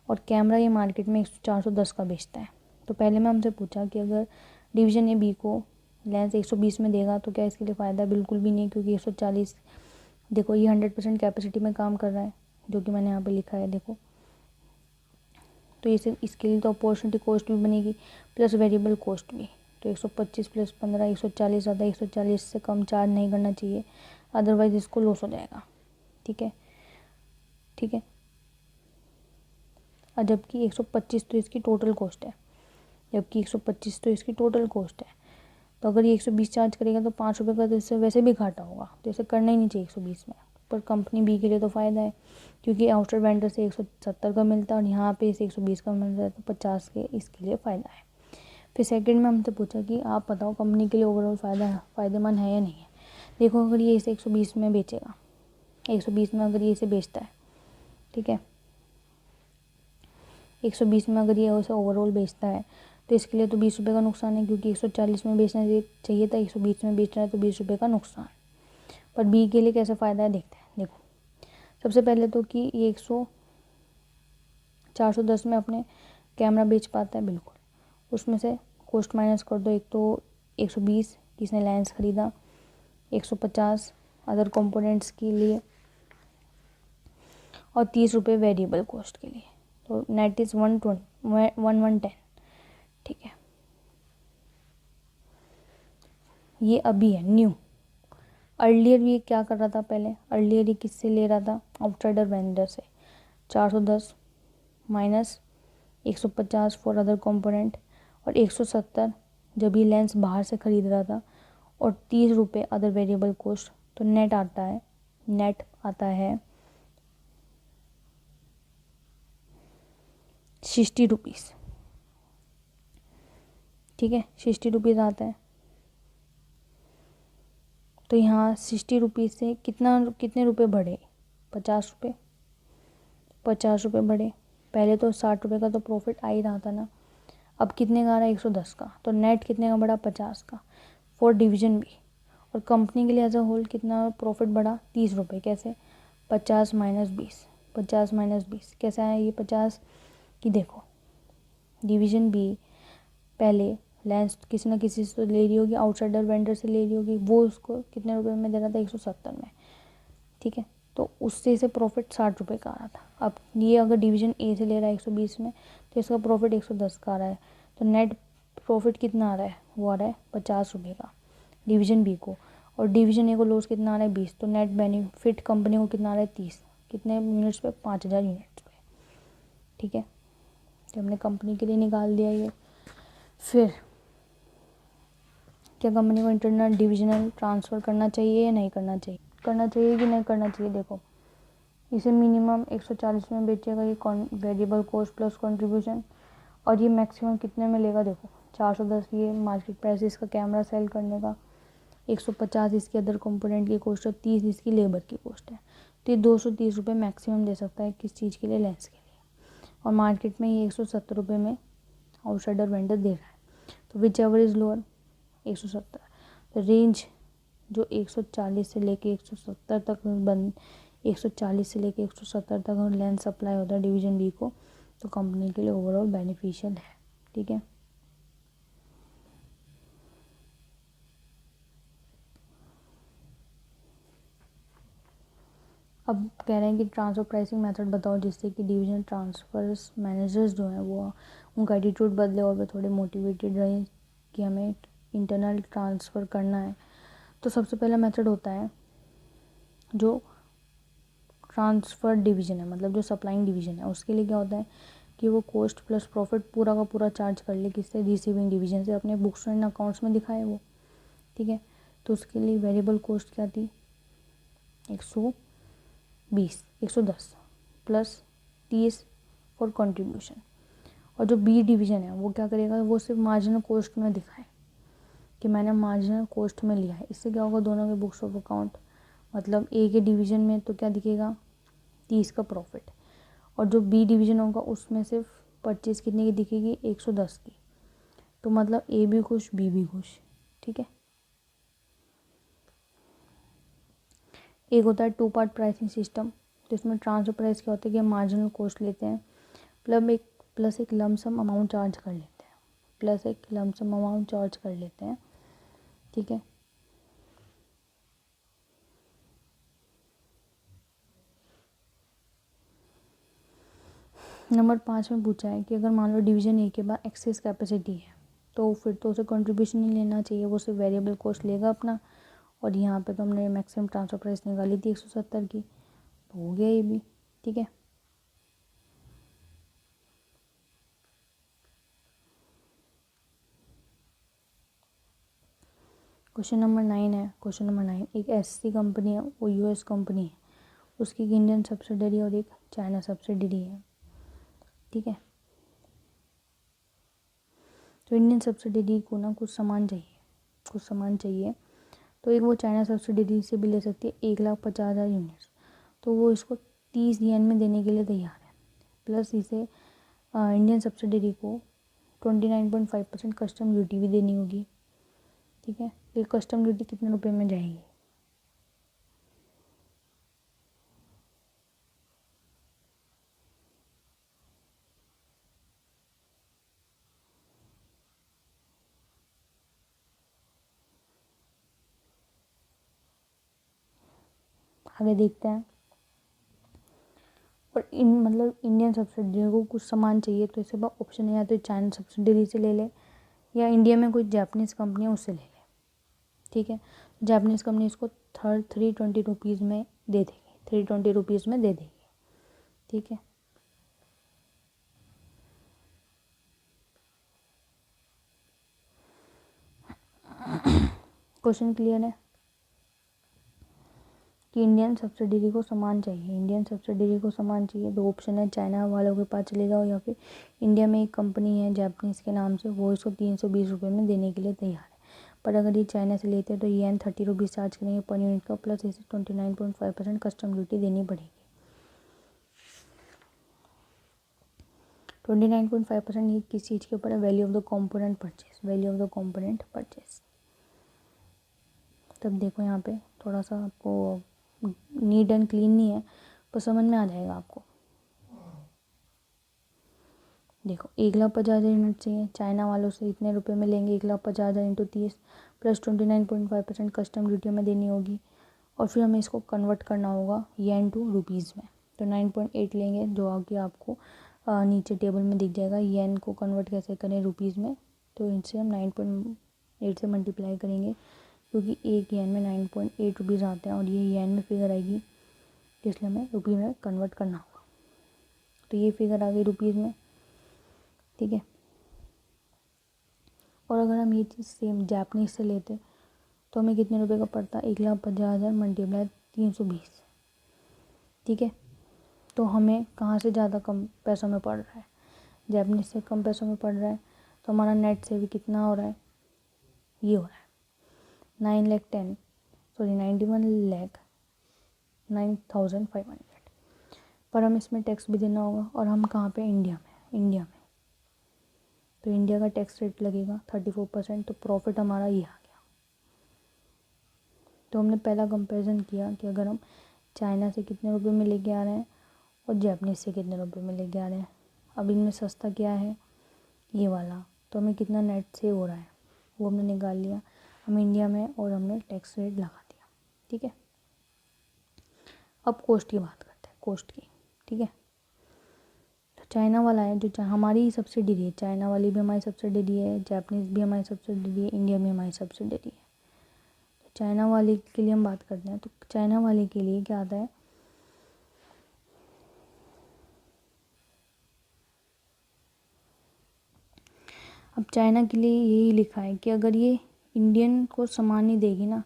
और कैमरा ये मार्केट में 410 का बेचता है। तो पहले मैं हमसे पूछा कि अगर डिवीज़न ए बी को लेंस 120 में देगा तो क्या इसके लिए फ़ायदा? बिल्कुल भी नहीं, क्योंकि 140, देखो ये 100% कैपेसिटी में काम कर रहा है, जो कि मैंने यहाँ पे लिखा है देखो। तो इसे इसके लिए तो अपॉर्चुनिटी कॉस्ट भी बनेगी प्लस वेरिएबल कॉस्ट भी। तो 125 प्लस 15 140 आता है। 140 से कम चार्ज नहीं करना चाहिए, अदरवाइज इसको लॉस हो जाएगा। ठीक है, ठीक है। और जबकि 125 तो इसकी टोटल कॉस्ट है, जबकि 125 तो इसकी टोटल कॉस्ट है। तो अगर ये 120 चार्ज करेगा तो 5 रुपये का तो इससे वैसे भी घाटा होगा, तो इसे करना ही नहीं चाहिए 120 में। पर कंपनी बी के लिए तो फ़ायदा है, क्योंकि आउटर वेंडर से 170 का मिलता है और यहाँ पे इसे 120 का मिल रहा है, तो 50 के इसके लिए फ़ायदा है। फिर सेकंड में हमसे पूछा कि आप बताओ कंपनी के लिए ओवरऑल फ़ायदेमंद है या नहीं है। देखो, अगर ये इसे 120 में बेचेगा, 120 में अगर ये इसे बेचता है, ठीक है, 120 में अगर ये उसे ओवरऑल बेचता है तो इसके लिए तो 20 रुपये का नुकसान है, क्योंकि 140 में बेचना चाहिए था, 120 में बेच रहा है, तो 20 रुपये का नुकसान। पर बी के लिए कैसे फ़ायदा है देखते हैं। देखो, सबसे पहले तो कि ये 410 में अपने कैमरा बेच पाता है, बिल्कुल। उसमें से कॉस्ट माइनस कर दो, एक तो 120 किसने लेंस ख़रीदा, 150 अदर कंपोनेंट्स के लिए, और 30 रुपये वेरिएबल कॉस्ट के लिए, तो नेट इज़ 110। ठीक है, ये अभी है न्यू। अर्लियर ये क्या कर रहा था पहले? अर्लियर ये किससे ले रहा था? आउटसाइडर वेंडर से। 410 माइनस 150 फॉर अदर कंपोनेंट, और 170 जब ये लेंस बाहर से ख़रीद रहा था, और 30 रुपये अदर वेरिएबल कॉस्ट, तो नेट आता है 60 रुपीज़। ठीक है, 60 रुपीज़ आता है। तो यहाँ 60 रुपीज़ से कितने रुपए बढ़े? 50 रुपये बढ़े। पहले तो 60 रुपये का तो प्रॉफिट आ ही रहा था ना, अब कितने का आ रहा है? 110 का। तो नेट कितने का बढ़ा? 50 का फॉर डिवीज़न बी। और कंपनी के लिए एज अ होल कितना प्रॉफिट बढ़ा? 30 रुपये। कैसे? 50 माइनस 20, 50 माइनस 20 कैसे आया ये 50? कि देखो, डिवीज़न बी पहले लेंस किसी न किसी से ले रही होगी, आउटसाइडर वेंडर से ले रही होगी, वो उसको कितने रुपए में दे रहा था? 170 में। ठीक है, तो उससे इसे प्रॉफिट 60 रुपये का आ रहा था। अब ये अगर डिवीज़न ए से ले रहा है 120 में, तो इसका प्रॉफिट 110 का आ रहा है। तो नेट प्रॉफिट कितना आ रहा है? वो आ रहा है 50 रुपये का डिवीज़न बी को, और डिवीज़न ए को लॉस कितना आ रहा है? 20। तो नेट बेनिफिट कंपनी को कितना आ रहा है? 30। कितने यूनिट्स पे? 5000 यूनिट्स पे। ठीक है, तो हमने कंपनी के लिए निकाल दिया ये। फिर क्या कंपनी को इंटरनल डिविजनल ट्रांसफ़र करना चाहिए या नहीं करना चाहिए? करना चाहिए कि नहीं करना चाहिए? देखो, इसे मिनिमम 140 में बेचेगा ये वेरिएबल कॉस्ट प्लस कंट्रीब्यूशन, और ये मैक्सिमम कितने में लेगा? देखो, 410 ये मार्केट प्राइस इसका कैमरा सेल करने का, 150 इसके अदर कंपोनेंट की कॉस्ट है, 30 इसकी लेबर की कॉस्ट है। तो ये 230 रुपये मैक्सिमम दे सकता है किस चीज़ के लिए? लेंस के लिए। और मार्केट में ये 170 रुपये में आउटसाइडर वेंडर दे रहा है। तो विच एवर इज़ लोअर? 170। तो रेंज जो 140 से लेके 170 तक 140 से लेके 170 तक लेंस सप्लाई होता है डिवीज़न बी को, तो कंपनी के लिए ओवरऑल बेनिफिशियल है। ठीक है, अब कह रहे हैं कि ट्रांसफ़र प्राइसिंग मेथड बताओ जिससे कि डिवीजन ट्रांसफर्स मैनेजर्स जो हैं वो उनका एटीट्यूड बदले और वे थोड़े मोटिवेटेड रहें कि हमें इंटरनल ट्रांसफ़र करना है। तो सबसे पहला मेथड होता है जो ट्रांसफ़र डिवीज़न है, मतलब जो सप्लाइंग डिवीज़न है, उसके लिए क्या होता है कि वो कॉस्ट प्लस प्रॉफिट पूरा का पूरा चार्ज कर ले किससे? रिसीविंग डिवीज़न से, अपने बुक्स एंड अकाउंट्स में दिखाए वो। ठीक है, तो उसके लिए वेरिएबल कॉस्ट क्या थी? 110 प्लस 30 फॉर कंट्रीब्यूशन। और जो बी डिवीज़न है वो क्या करेगा? वो सिर्फ मार्जिनल कॉस्ट में दिखाए कि मैंने मार्जिनल कॉस्ट में लिया है। इससे क्या होगा? दोनों के बुक्स ऑफ अकाउंट, मतलब ए के डिवीज़न में तो क्या दिखेगा? 30 का प्रॉफिट, और जो बी डिवीज़न होगा उसमें सिर्फ परचेज़ कितने की दिखेगी? 110 की। तो मतलब ए भी खुश, बी भी खुश। ठीक है, एक होता है टू पार्ट प्राइसिंग सिस्टम, तो इसमें ट्रांसफर प्राइस क्या होता है कि हम मार्जिनल कॉस्ट लेते हैं प्लस एक लमसम अमाउंट चार्ज कर लेते हैं, प्लस एक लमसम अमाउंट चार्ज कर लेते हैं, ठीक है। नंबर 5 में पूछा है कि अगर मान लो डिवीजन ए के बाद एक्सेस कैपेसिटी है तो फिर तो उसे कंट्रीब्यूशन नहीं लेना चाहिए, वो सिर्फ वेरिएबल कॉस्ट लेगा अपना। और यहाँ पे तो हमने मैक्सिमम ट्रांसफर प्राइस निकाली थी 170 की, तो हो गया ये भी, ठीक है। क्वेश्चन नंबर 9 है। क्वेश्चन नंबर 9, एक ऐसी कंपनी है, वो यूएस कंपनी है, उसकी एक इंडियन सब्सिडरी और एक चाइना सब्सिडरी है, ठीक है। तो इंडियन सब्सिडरी को ना कुछ सामान चाहिए, तो एक वो चाइना सब्सिडरी से भी ले सकती है 1,50,000 यूनिट्स, तो वो इसको 30 येन में देने के लिए तैयार है। प्लस इसे इंडियन सब्सिडरी को 29.5% कस्टम ड्यूटी भी देनी होगी, ठीक है। ये कस्टम ड्यूटी कितने रुपए में जाएगी? आगे देखते हैं। और मतलब इंडियन सब्सिडरी को कुछ सामान चाहिए तो इसके पास ऑप्शन है, या तो चाइना सब्सिडरी से ले ले या इंडिया में कोई जापानीज़ कंपनी है उससे ले ले, ठीक है। जापानीज़ कंपनी इसको 320 रुपीज़ में दे देगी, 320 रुपीज़ में दे देगी, ठीक है। क्वेश्चन क्लियर है कि इंडियन सब्सिडरी को सामान चाहिए, दो ऑप्शन है, चाइना वालों के पास चले जाओ या फिर इंडिया में एक कंपनी है जापानीज़ के नाम से, वो इसको 320 रुपये में देने के लिए तैयार है। पर अगर ये चाइना से लेते हैं तो येन 30 रुपीज़ चार्ज करेंगे पर यूनिट का, प्लस इसे 29.5% कस्टम ड्यूटी देनी पड़ेगी। 29.5% ये किस चीज़ के ऊपर है? Value of the component purchase. तब देखो यहाँ पे थोड़ा सा आपको नीट एंड क्लीन नहीं है, तो समझ में आ जाएगा आपको। देखो 1,50,000 यूनिट चाहिए, चाइना वालों से इतने रुपए में लेंगे, 1,50,000 इंटू 30 प्लस 29.5% कस्टम ड्यूटी में देनी होगी, और फिर हमें इसको कन्वर्ट करना होगा येन टू रुपीज़ में। तो 9.8 लेंगे, जो आगे आपको नीचे टेबल में दिख जाएगा। येन को कन्वर्ट कैसे करें रुपीज़ में, तो इनसे हम 9.8 से मल्टीप्लाई करेंगे, क्योंकि एक येन में 9.8 रुपीज़ आते हैं और ये येन में फिगर आएगी, इसलिए हमें रुपये में कन्वर्ट करना होगा। तो ये फिगर आ गई रुपीज़ में, ठीक है। और अगर हम ये चीज़ सेम जापानीज़ से लेते तो हमें कितने रुपए का पड़ता? 1,50,000 मल्टीप्लाई 320, ठीक है। तो हमें कहाँ से ज़्यादा कम पैसों में पड़ रहा है? जापानीज़ से कम पैसों में पड़ रहा है, तो हमारा नेट से भी कितना हो रहा है? ये हो रहा है 91,09,500। पर हम इसमें टैक्स भी देना होगा, और हम कहाँ पे? इंडिया में। तो इंडिया का टैक्स रेट लगेगा 34%, तो प्रॉफिट हमारा ये आ गया। तो हमने पहला कंपैरिजन किया कि अगर हम चाइना से कितने रुपए में लेके आ रहे हैं और जापानीज़ से कितने रुपए में लेके आ रहे हैं। अब इनमें सस्ता क्या है? ये वाला। तो हमें कितना नेट सेव हो रहा है वो हमने निकाल लिया, हम इंडिया में, और हमने टैक्स रेट लगा दिया, ठीक है। अब कॉस्ट की बात करते हैं, कॉस्ट की, ठीक है। तो चाइना वाला है जो हमारी सब्सिडरी है, चाइना वाली भी हमारी सब्सिडरी है, जापानीज़ भी हमारी सब्सिडरी है, इंडिया में हमारी सब्सिडरी है। तो चाइना वाले के लिए हम बात करते हैं, तो चाइना वाले के लिए क्या आता है? अब चाइना के लिए यही लिखा है कि अगर ये इंडियन को सामान नहीं देगी ना,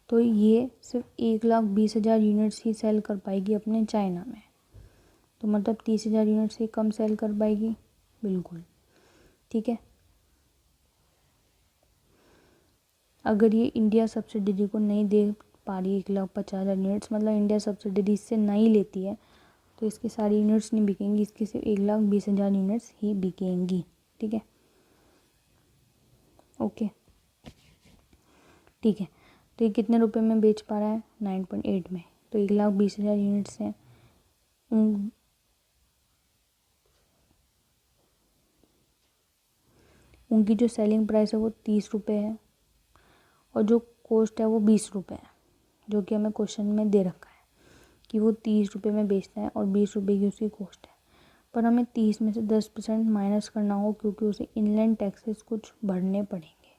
तो ये सिर्फ 1,20,000 यूनिट्स ही सेल कर पाएगी अपने चाइना में। तो मतलब 30,000 यूनिट्स ही कम सेल कर पाएगी, बिल्कुल, ठीक है। अगर ये इंडिया सब्सिडरी को नहीं दे पा रही 1,50,000 यूनिट्स, मतलब इंडिया सब्सिडरी से नहीं लेती है, तो इसकी सारी यूनिट्स नहीं बिकेंगी, इसकी सिर्फ 1,20,000 यूनिट्स ही बिकेंगी, ठीक है, ओके। ठीक है। तो ये कितने रुपए में बेच पा रहा है? 9.8 में। तो 1,20,000 यूनिट्स हैं। उनकी जो सेलिंग प्राइस है वो 30 रुपये है और जो कॉस्ट है वो 20 रुपये है, जो कि हमें क्वेश्चन में दे रखा है कि वो 30 रुपये में बेचता है और 20 रुपये की उसकी कॉस्ट है। पर हमें 30 में से 10% माइनस करना हो क्योंकि उसे इनलैंड टैक्सेस कुछ भरने पड़ेंगे।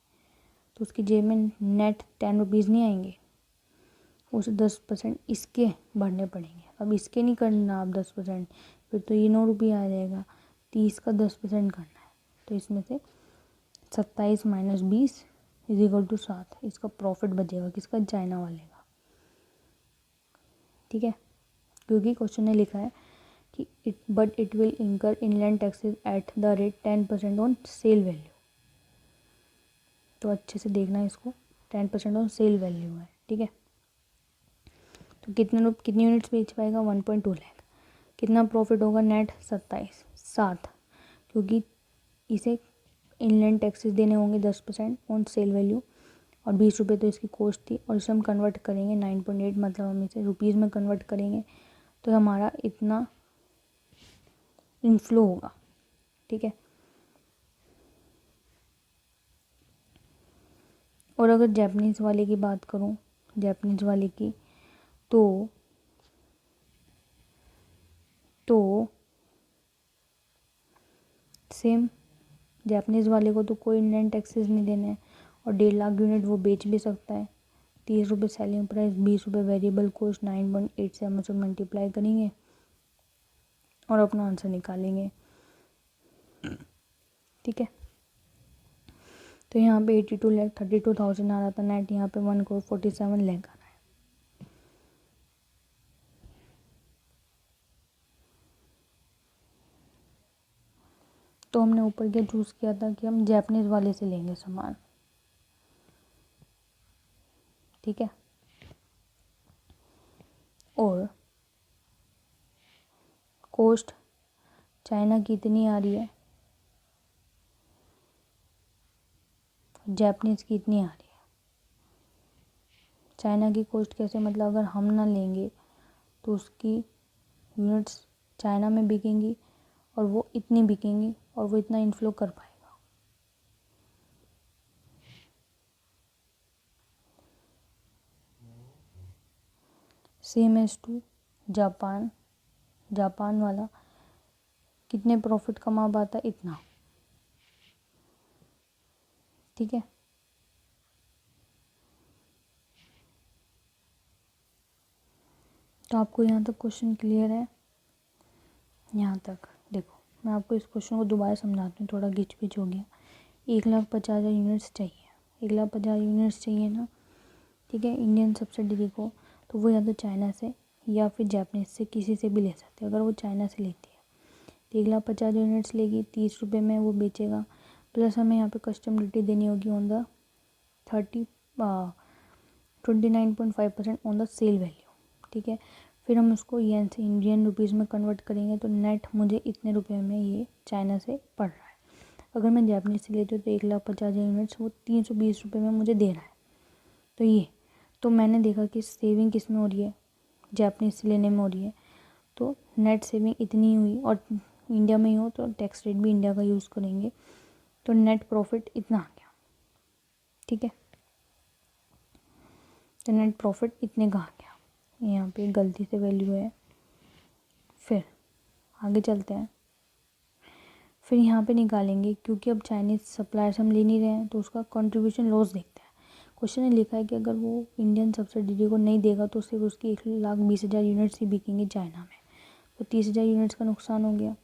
तो उसकी जेब में नेट 10 रुपीज़ नहीं आएंगे, उसे 10% इसके भरने पड़ेंगे। अब इसके नहीं करना आप 10%, फिर तो ये 9 रुपये आ जाएगा। 30 का 10% करना है, तो इसमें से 27 माइनस 20 इज इक्वल टू 7। इसका प्रॉफिट बचेगा किसका? चाइना वाले का। ठीक है, क्योंकि क्वेश्चन ने लिखा है कि इट विल इंकर inland taxes at the rate 10% on sale value. तो अच्छे से देखना इसको, 10% ऑन सेल वैल्यू है। ठीक है, तो कितनी यूनिट्स बेच पाएगा? 1.2 लाख। कितना प्रॉफिट होगा नेट? 7, क्योंकि इसे इनलैंड टैक्सेस देने होंगे 10% ऑन सेल वैल्यू और 20 रुपये तो इसकी कॉस्ट थी। और इसे हम कन्वर्ट करेंगे 9.8, मतलब हम इसे रुपीज़ में कन्वर्ट करेंगे तो हमारा इतना इनफ्लो होगा। ठीक है, और अगर जापानीज़ वाले की बात करूँ, जापानीज़ वाले की, तो सेम जापानीज़ वाले को तो कोई इनलैंड टैक्सेस नहीं देने हैं और 1.5 लाख यूनिट वो बेच भी सकता है। 30 रुपये सेलिंग प्राइस, 20 रुपये वेरिएबल कॉस्ट, 9.8 से हम उसे मल्टीप्लाई करेंगे और अपना आंसर निकालेंगे। ठीक है, तो यहाँ पे 82,32,000 आ रहा था नेट, यहाँ पे 1,47 लाख आ रहा है। तो हमने ऊपर क्या चूज़ किया था कि हम जापानीज़ वाले से लेंगे सामान। ठीक है, और कॉस्ट चाइना की इतनी आ रही है, जापानीज़ की इतनी आ रही है। चाइना की कॉस्ट कैसे? मतलब अगर हम ना लेंगे तो उसकी यूनिट्स चाइना में बिकेंगी और वो इतनी बिकेंगी और वो इतना इन्फ्लो कर पाएगा। Same as to Japan, Japan वाला कितने प्रॉफिट कमा पाता है? इतना। ठीक है, तो आपको यहाँ तक क्वेश्चन क्लियर है? यहाँ तक देखो, मैं आपको इस क्वेश्चन को दोबारा समझाती हूँ, थोड़ा गिच पिच हो गया। 1,50,000 यूनिट्स चाहिए, 1,50,000 यूनिट्स चाहिए ना। ठीक है, इंडियन सब्सिडरी को, तो वो या तो चाइना से या फिर जापानीज से, किसी से भी ले सकते हैं। अगर वो चाइना से लेती है तो 1,50,000 यूनिट्स लेगी, 30 रुपये में वो बेचेगा, प्लस हमें यहाँ पे कस्टम ड्यूटी देनी होगी on the 29.5% on the sale value. ठीक है, फिर हम उसको येन से इंडियन रुपीज़ में कन्वर्ट करेंगे तो नेट मुझे इतने रुपये में ये चाइना से पड़ रहा है। अगर मैं जापानीज से लेती हूँ तो 1,50,000 यूनिट्स वो 320 रुपये में मुझे दे रहा है। तो ये, तो मैंने देखा कि सेविंग किस में हो रही है? जापानीज से लेने में हो रही है। तो नेट सेविंग इतनी हुई, और इंडिया में ही हो तो टैक्स रेट भी इंडिया का यूज़ करेंगे, तो नेट प्रॉफिट इतना आ गया। ठीक है, तो नेट प्रॉफिट इतने का आ गया। यहाँ पे गलती से वैल्यू है। फिर आगे चलते हैं, फिर यहाँ पे निकालेंगे, क्योंकि अब चाइनीज़ सप्लायर्स हम ले नहीं रहे हैं तो उसका कंट्रीब्यूशन लॉस देखते हैं। क्वेश्चन ने लिखा है कि अगर वो इंडियन सब्सिडी को नहीं देगा तो सिर्फ उसकी 1,20,000 यूनिट्स ही बिकेंगी चाइना में, तो 30,000 यूनिट्स का नुकसान हो गया।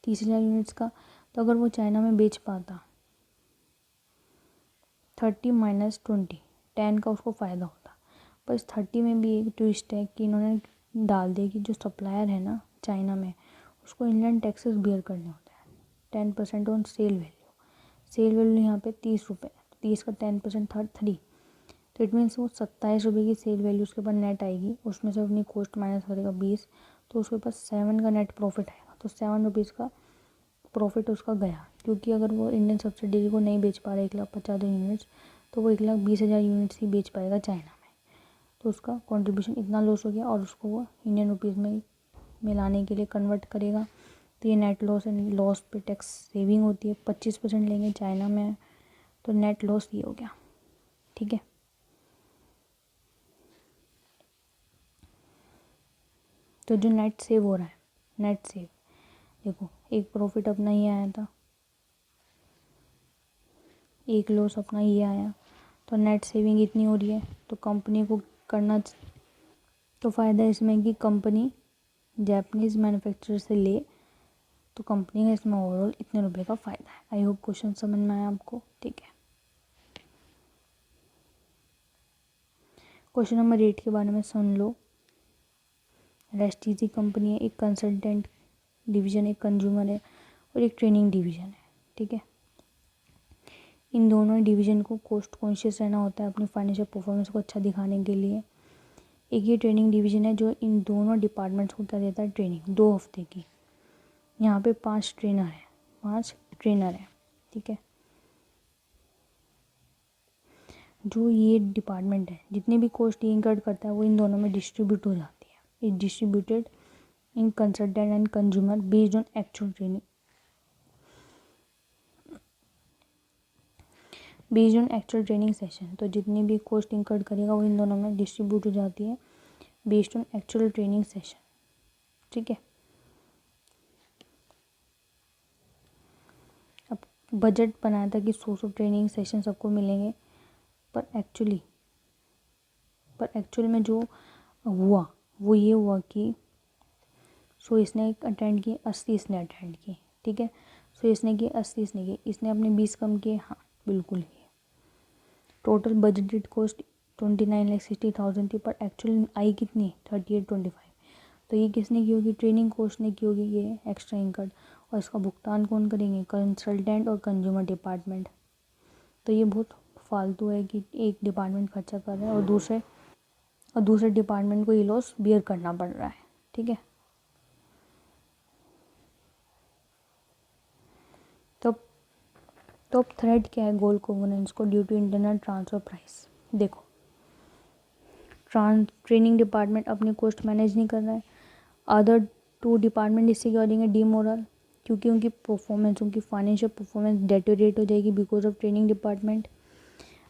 30,000 यूनिट्स का, तो अगर वो चाइना में बेच पाता 30 माइनस 20, 10 का उसको फ़ायदा होता। पर इस 30 में भी एक ट्विस्ट है कि इन्होंने डाल दिया कि जो सप्लायर है ना चाइना में, उसको इनलैंड टैक्सेस बियर करने होते हैं 10% on sale value. Sale value यहाँ पे 30 रुपये, 30 का 10% था 3, तो इट मीन्स वो 27 रुपये की सेल वैल्यू उसके पास नेट आएगी, उसमें से अपनी कॉस्ट माइनस करेगा 20, तो उसके पास 7 का नेट प्रॉफिट आएगा। तो 7 रुपीज़ का प्रॉफिट उसका गया, क्योंकि अगर वो इंडियन सब्सिडी को नहीं बेच पा रहे 1,50,000 यूनिट्स, तो वो 1,20,000 यूनिट्स ही बेच पाएगा चाइना में। तो उसका कंट्रीब्यूशन इतना लॉस हो गया और उसको वो इंडियन रुपीज़ में मिलाने के लिए कन्वर्ट करेगा। तो ये नेट लॉस एंड लॉस पे टैक्स सेविंग होती है। 25% लेंगे चाइना में, तो नेट लॉस ये हो गया। ठीक है, तो जो नेट सेव हो रहा है, नेट सेव देखो, एक प्रॉफिट अपना ये आया था, एक लॉस अपना ये आया, तो नेट सेविंग इतनी हो रही है। तो कंपनी को करना, तो फ़ायदा इसमें कि कंपनी जापानीज़ मैन्युफैक्चरर से ले, तो कंपनी का इसमें ओवरऑल इतने रुपए का फ़ायदा है। आई होप क्वेश्चन समझ में आया आपको। ठीक है, क्वेश्चन नंबर 8 के बारे में सुन लो। रेस्टीजी कंपनी है, एक कंसल्टेंट डिवीज़न, एक कंज्यूमर है और एक ट्रेनिंग डिवीज़न है। ठीक है, इन दोनों डिवीज़न को कॉस्ट कॉन्शियस रहना होता है अपनी फाइनेंशियल परफॉर्मेंस को अच्छा दिखाने के लिए। एक ये ट्रेनिंग डिवीज़न है जो इन दोनों डिपार्टमेंट्स को क्या देता है, ट्रेनिंग 2 हफ्ते की। यहाँ पे 5 ट्रेनर हैं, 5 ट्रेनर हैं। ठीक है, जो ये डिपार्टमेंट है जितनी भी कॉस्ट ये इनकर्ड करता है वो इन दोनों में डिस्ट्रीब्यूट हो जाती है। Is distributed in consultant and consumer based on actual training, based on actual training session. तो जितनी भी कॉस्ट इनकर्ड करेगा वो इन दोनों में डिस्ट्रीब्यूट हो जाती है based on actual training session. ठीक है, अब बजट बनाया था कि 100 ट्रेनिंग सेशन सबको मिलेंगे, पर एक्चुअल में जो हुआ वो ये हुआ कि 100 इसने अटेंड किए, 80 इसने अटेंड किए। ठीक है, 100 इसने किए, 80 इसने किए, इसने अपने 20 कम किए। हाँ बिल्कुल किए। टोटल बजटेड कॉस्ट 29,60,000 थी, पर एक्चुअल आई कितनी, 3825। तो ये किसने की होगी, ट्रेनिंग कॉस्ट ने की होगी ये एक्स्ट्रा इनकर्ड। और इसका भुगतान कौन करेंगे, कंसल्टेंट और कंज्यूमर डिपार्टमेंट। तो ये बहुत फालतू है कि एक डिपार्टमेंट खर्चा कर रहा है और दूसरे डिपार्टमेंट को ये लॉस बियर करना पड़ रहा है। ठीक है, तो अब थ्रेड क्या है गोल्ड कोवेनेंस को, due to internal transfer price. देखो, ट्रेनिंग डिपार्टमेंट अपनी कॉस्ट मैनेज नहीं कर रहा है, अदर 2 डिपार्टमेंट इससे क्या हो जाएंगे, डीमोरल, क्योंकि उनकी परफॉर्मेंस, उनकी फाइनेंशियल परफॉर्मेंस डेटोरेट हो जाएगी because of training department.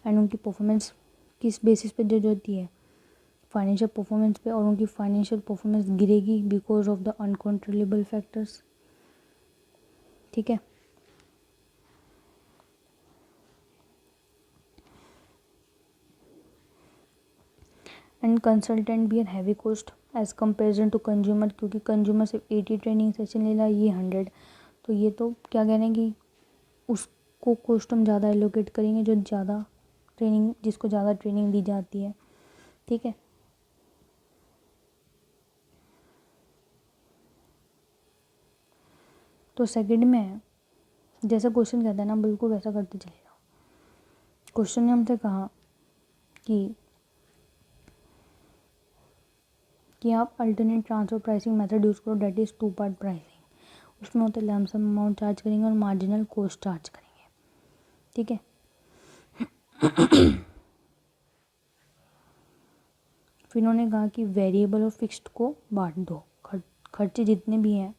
And उनकी परफॉर्मेंस किस बेसिस पे जज होती है, फाइनेंशियल परफॉर्मेंस पे, और उनकी फाइनेंशियल परफॉर्मेंस गिरेगी because of the uncontrollable factors. ठीक है, एंड कंसल्टेंट भी are heavy cost as comparison to consumer, क्योंकि कंज्यूमर सिर्फ 80 ट्रेनिंग सेशन ले रहा है, ये 100। तो ये तो क्या कह रहे हैं कि उसको कॉस्ट हम ज़्यादा एलोकेट करेंगे जो ज़्यादा ट्रेनिंग, जिसको ज़्यादा ट्रेनिंग दी जाती है। ठीक है, तो सेकंड में है, जैसा क्वेश्चन कहता है ना बिल्कुल वैसा करते चले जाओ। क्वेश्चन ने हमसे कहा कि आप alternate transfer pricing method use करो, डेट इज़ 2 पार्ट प्राइसिंग। उसमें होते लमसम अमाउंट चार्ज करेंगे और मार्जिनल कॉस्ट चार्ज करेंगे। ठीक है, फिर उन्होंने कहा कि वेरिएबल और फिक्स्ड को बांट दो, खर्चे जितने भी हैं,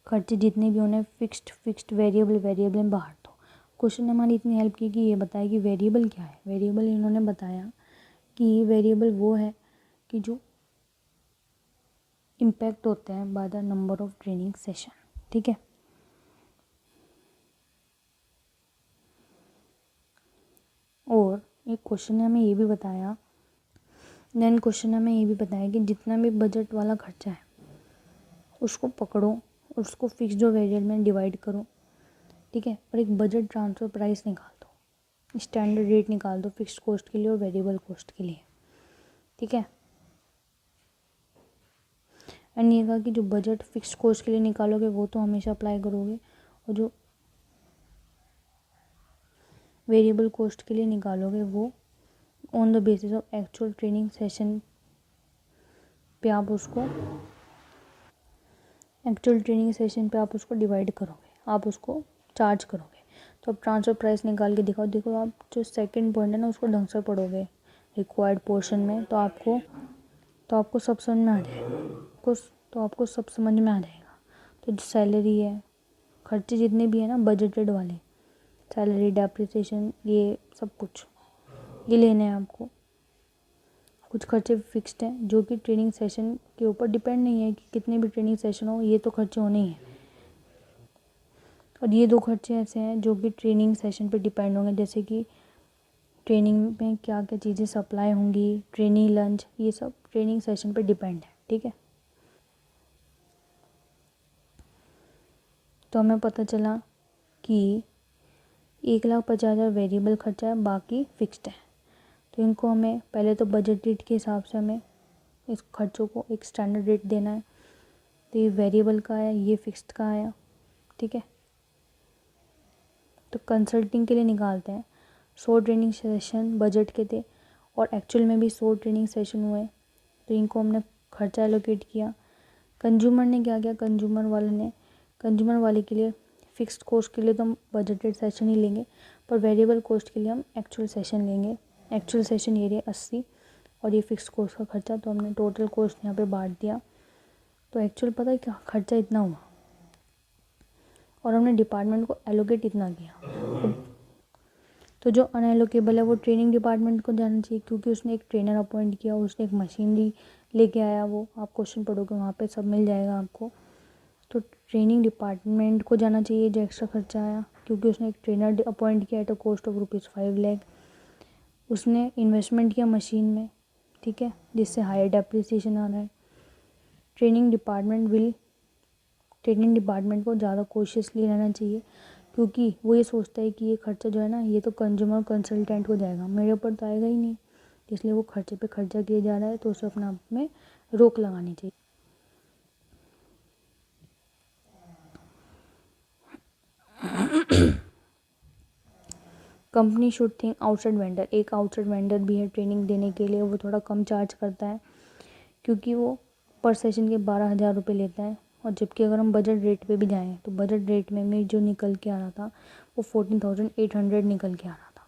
उन्हें फिक्स्ड वेरिएबल में बांट दो। क्वेश्चन ने हमारी इतनी हेल्प की कि ये बताया कि वेरिएबल क्या है। वेरिएबल इन्होंने बताया कि वेरिएबल वो है कि जो इम्पैक्ट होते हैं by the number of training session. ठीक है, और एक क्वेश्चन ने हमें ये भी बताया, कि जितना भी बजट वाला खर्चा है उसको पकड़ो और उसको फिक्स्ड और वेरिएबल में डिवाइड करो। ठीक है, और एक बजट ट्रांसफर प्राइस निकाल दो, स्टैंडर्ड रेट निकाल दो फिक्स्ड कॉस्ट के लिए और वेरिएबल कॉस्ट के लिए। ठीक है, एंड ये कहा कि जो बजट फिक्स्ड कॉस्ट के लिए निकालोगे वो तो हमेशा अप्लाई करोगे, और जो वेरिएबल कॉस्ट के लिए निकालोगे वो on the basis of actual training session पे आप उसको डिवाइड करोगे, आप उसको चार्ज करोगे। तो अब ट्रांसफ़र प्राइस निकाल के दिखाओ। देखो आप जो सेकंड पॉइंट है ना उसको ढंग से पढ़ोगे रिक्वायर्ड पोर्शन में, तो आपको सब समझ में आ जाएगा। तो आपको सब समझ में आ जाएगा। तो जो सैलरी है, खर्चे जितने भी है ना बजटेड वाले, सैलरी, डेप्रिसिएशन, ये सब कुछ ये लेने हैं आपको। कुछ खर्चे फिक्स्ड हैं जो कि ट्रेनिंग सेशन के ऊपर डिपेंड नहीं है कि कितने भी ट्रेनिंग सेशन हो, ये तो खर्चे होने ही हैं। और ये 2 खर्चे ऐसे हैं जो कि ट्रेनिंग सेशन पे डिपेंड होंगे, जैसे कि ट्रेनिंग में क्या क्या चीज़ें सप्लाई होंगी, ट्रेनिंग लंच, ये सब ट्रेनिंग सेशन पे डिपेंड है। ठीक है, तो हमें पता चला कि 1,50,000 वेरिएबल खर्चा है, बाकी फिक्स्ड है। तो इनको हमें पहले तो बजट रेट के हिसाब से हमें इस खर्चों को एक स्टैंडर्ड रेट देना है। तो ये वेरिएबल का है, ये फिक्स्ड का आया। ठीक है, तो कंसल्टिंग के लिए निकालते हैं। 100 ट्रेनिंग सेशन बजट के थे और एक्चुअल में भी 100 ट्रेनिंग सेशन हुए, तो इनको हमने खर्चा एलोकेट किया। कंज्यूमर ने क्या किया, कंज्यूमर वाले के लिए फिक्स्ड कॉस्ट के लिए तो हम बजटेड सेशन ही लेंगे, पर वेरिएबल कॉस्ट के लिए हम एक्चुअल सेशन लेंगे। एक्चुअल सेशन ये रहे 80 और ये फिक्स्ड कॉस्ट का खर्चा, तो हमने टोटल कॉस्ट यहाँ पे बांट दिया। तो एक्चुअल पता है क्या खर्चा इतना हुआ और हमने डिपार्टमेंट को एलोकेट इतना किया। तो जो अनएलोकेबल है वो ट्रेनिंग डिपार्टमेंट को जाना चाहिए, क्योंकि उसने एक ट्रेनर अपॉइंट किया, उसने एक मशीनरी लेके आया। वो आप क्वेश्चन पढ़ोगे वहाँ पे सब मिल जाएगा आपको। तो ट्रेनिंग डिपार्टमेंट को जाना चाहिए जो एक्स्ट्रा खर्चा आया, क्योंकि उसने एक ट्रेनर अपॉइंट किया है, तो कॉस्ट ऑफ ₹5 लाख। उसने इन्वेस्टमेंट किया मशीन में, ठीक है, जिससे हायर डेप्रिसिएशन आ रहा है। ट्रेनिंग डिपार्टमेंट को ज़्यादा कॉशियसली रहना चाहिए, क्योंकि वो ये सोचता है कि ये खर्चा जो है ना ये तो कंज्यूमर कंसल्टेंट को जाएगा, मेरे ऊपर तो आएगा ही नहीं, इसलिए वो खर्चे पे खर्चा किया जा रहा है, तो उसे अपने आप में रोक लगानी चाहिए। Company should think outside vendor. एक आउटसाइड वेंडर भी है ट्रेनिंग देने के लिए, वो थोड़ा कम चार्ज करता है, क्योंकि वो पर सेशन के 12,000 रुपये लेता है। और जबकि अगर हम बजट रेट पे भी जाएँ तो बजट रेट में जो निकल के आ रहा था वो 14,800 निकल के आ रहा था।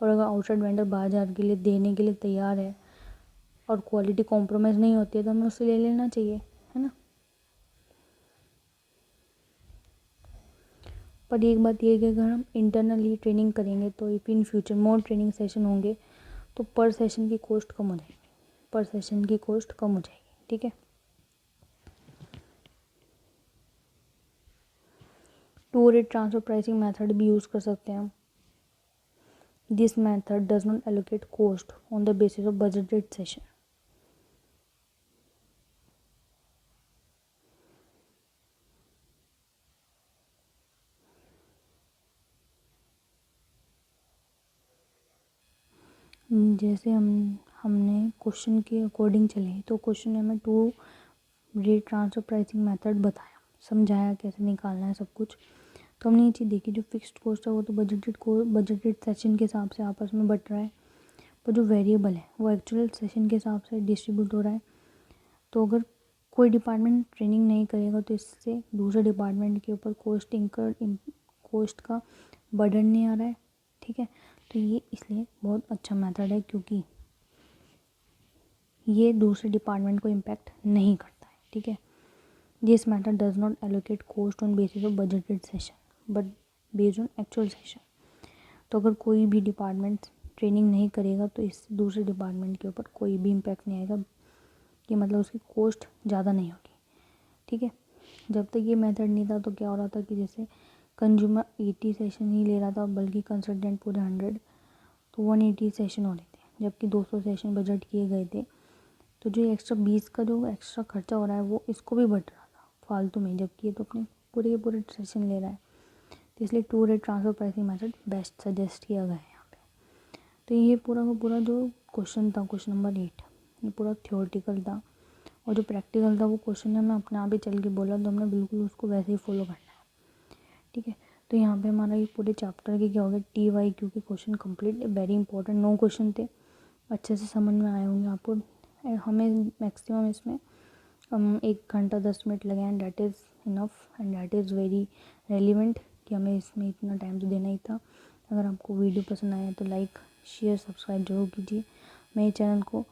और अगर आउटसाइड वेंडर 12,000 के लिए देने के लिए तैयार है और क्वालिटी कॉम्प्रोमाइज़ नहीं होती है, तो हमें उससे ले लेना चाहिए, है ना। पर एक बात ये है कि अगर हम इंटरनली ट्रेनिंग करेंगे तो if in future more training session होंगे तो पर सेशन की कॉस्ट कम हो जाएगी, ठीक है। Two rate transfer pricing method भी यूज़ कर सकते हैं हम। This method does not allocate cost on the basis of budgeted session. जैसे हमने क्वेश्चन के अकॉर्डिंग चले, तो क्वेश्चन ने हमें two rate transfer pricing method बताया, समझाया कैसे निकालना है सब कुछ। तो हमने ये चीज़ देखी, जो फिक्स्ड कॉस्ट है वो तो बजटेड सेशन के हिसाब से आपस में बट रहा है, पर जो वेरिएबल है वो एक्चुअल सेशन के हिसाब से डिस्ट्रीब्यूट हो रहा है। तो अगर कोई डिपार्टमेंट ट्रेनिंग नहीं करेगा तो इससे दूसरे डिपार्टमेंट के ऊपर कॉस्ट का बर्डन नहीं आ रहा है, ठीक है। तो ये इसलिए बहुत अच्छा मेथड है, क्योंकि ये दूसरे डिपार्टमेंट को इम्पैक्ट नहीं करता है, ठीक है। This matter does not allocate cost on basis of budgeted session but based on actual session. तो अगर कोई भी डिपार्टमेंट ट्रेनिंग नहीं करेगा तो इस दूसरे डिपार्टमेंट के ऊपर कोई भी इम्पैक्ट नहीं आएगा, कि मतलब उसकी कॉस्ट ज़्यादा नहीं होगी, ठीक है। जब तक ये मेथड नहीं था तो क्या हो रहा था कि जैसे कंज्यूमर 80 सेशन ही ले रहा था, बल्कि कंसल्टेंट पूरे 100, तो 180 सेशन हो रहे थे, जबकि 200 सेशन बजट किए गए थे। तो जो एक्स्ट्रा 20 का जो एक्स्ट्रा खर्चा हो रहा है वो इसको भी बट रहा था फालतू में, जबकि ये तो अपने पूरे के पूरे सेशन ले रहा है। तो इसलिए two rate transfer pricing method best suggest किया गया है यहाँ पे। तो ये पूरा का पूरा जो क्वेश्चन था, क्वेश्चन नंबर 8, ये पूरा थ्योरेटिकल था, और जो प्रैक्टिकल था वो क्वेश्चन ने हमें अपने आप ही चल के बोला, तो हमने बिल्कुल उसको वैसे ही फॉलो करना है, ठीक है। तो यहाँ पे हमारा ये पूरे चैप्टर के क्या हो गया, TYQ के question complete, very important 9 question थे, अच्छे से समझ में आए होंगे आपको। हमें मैक्सिमम इसमें 1 घंटा 10 मिनट लगे, and that is enough and that is very relevant, कि हमें इसमें इतना टाइम तो देना ही था। अगर आपको वीडियो पसंद आया तो लाइक शेयर सब्सक्राइब जरूर कीजिए मेरे चैनल को,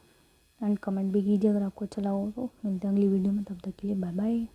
एंड कमेंट भी कीजिए अगर आपको अच्छा लगा हो। तो मिलते हैं अगली वीडियो में, तब तक के लिए बाय बाय।